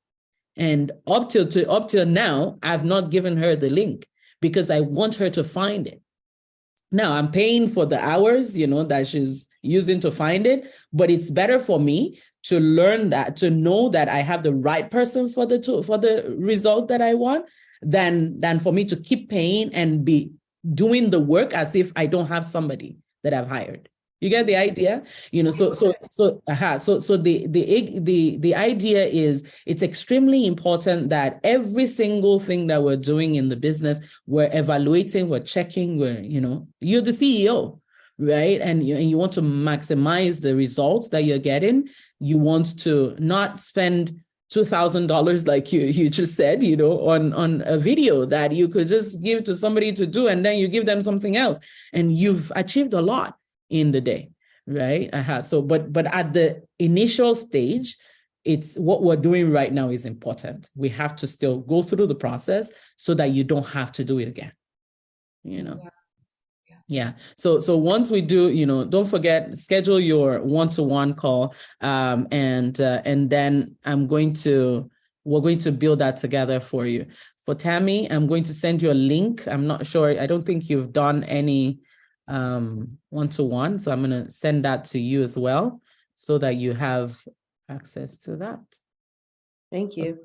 [SPEAKER 1] And up till now, I've not given her the link because I want her to find it. Now I'm paying for the hours, that she's using to find it, but it's better for me to learn that, to know that I have the right person for the result that I want, than for me to keep paying and be doing the work as if I don't have somebody that I've hired. You get the idea? So the idea is it's extremely important that every single thing that we're doing in the business, we're evaluating, we're checking, you're the CEO, right? And you want to maximize the results that you're getting. You want to not spend $2,000 like you just said, on a video that you could just give to somebody to do, and then you give them something else, and you've achieved a lot in the day, right? So, but at the initial stage, it's what we're doing right now is important. We have to still go through the process so that you don't have to do it again, Yeah. So once we do, don't forget, schedule your one-to-one call, and then we're going to build that together for you. For Tammy, I'm going to send you a link. I'm not sure. I don't think you've done any one-to-one, so I'm going to send that to you as well so that you have access to that.
[SPEAKER 3] Thank you.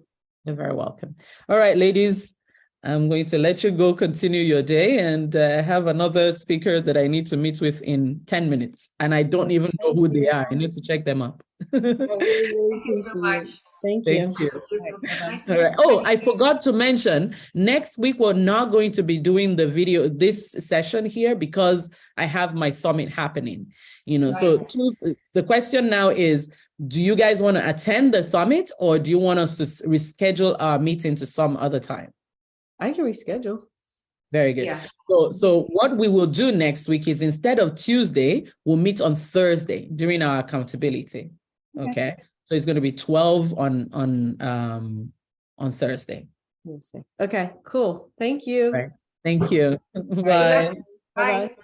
[SPEAKER 1] You're very welcome. All right, ladies, I'm going to let you go continue your day, and I have another speaker that I need to meet with in 10 minutes, and I don't even know who they are. I need to check them up.
[SPEAKER 3] Really
[SPEAKER 2] Thank you so much.
[SPEAKER 3] Thank you.
[SPEAKER 1] Thank you.
[SPEAKER 2] Nice
[SPEAKER 1] All right. Oh, I forgot to mention, next week, we're not going to be doing this session here because I have my summit happening, So the question now is, do you guys want to attend the summit, or do you want us to reschedule our meeting to some other time?
[SPEAKER 3] I can reschedule.
[SPEAKER 1] Very good.
[SPEAKER 2] Yeah.
[SPEAKER 1] So what we will do next week is, instead of Tuesday, we'll meet on Thursday during our accountability. Okay. So it's going to be 12 on Thursday.
[SPEAKER 3] Okay, cool. Thank you.
[SPEAKER 1] Right. Thank you.
[SPEAKER 2] Bye.
[SPEAKER 3] Bye-bye.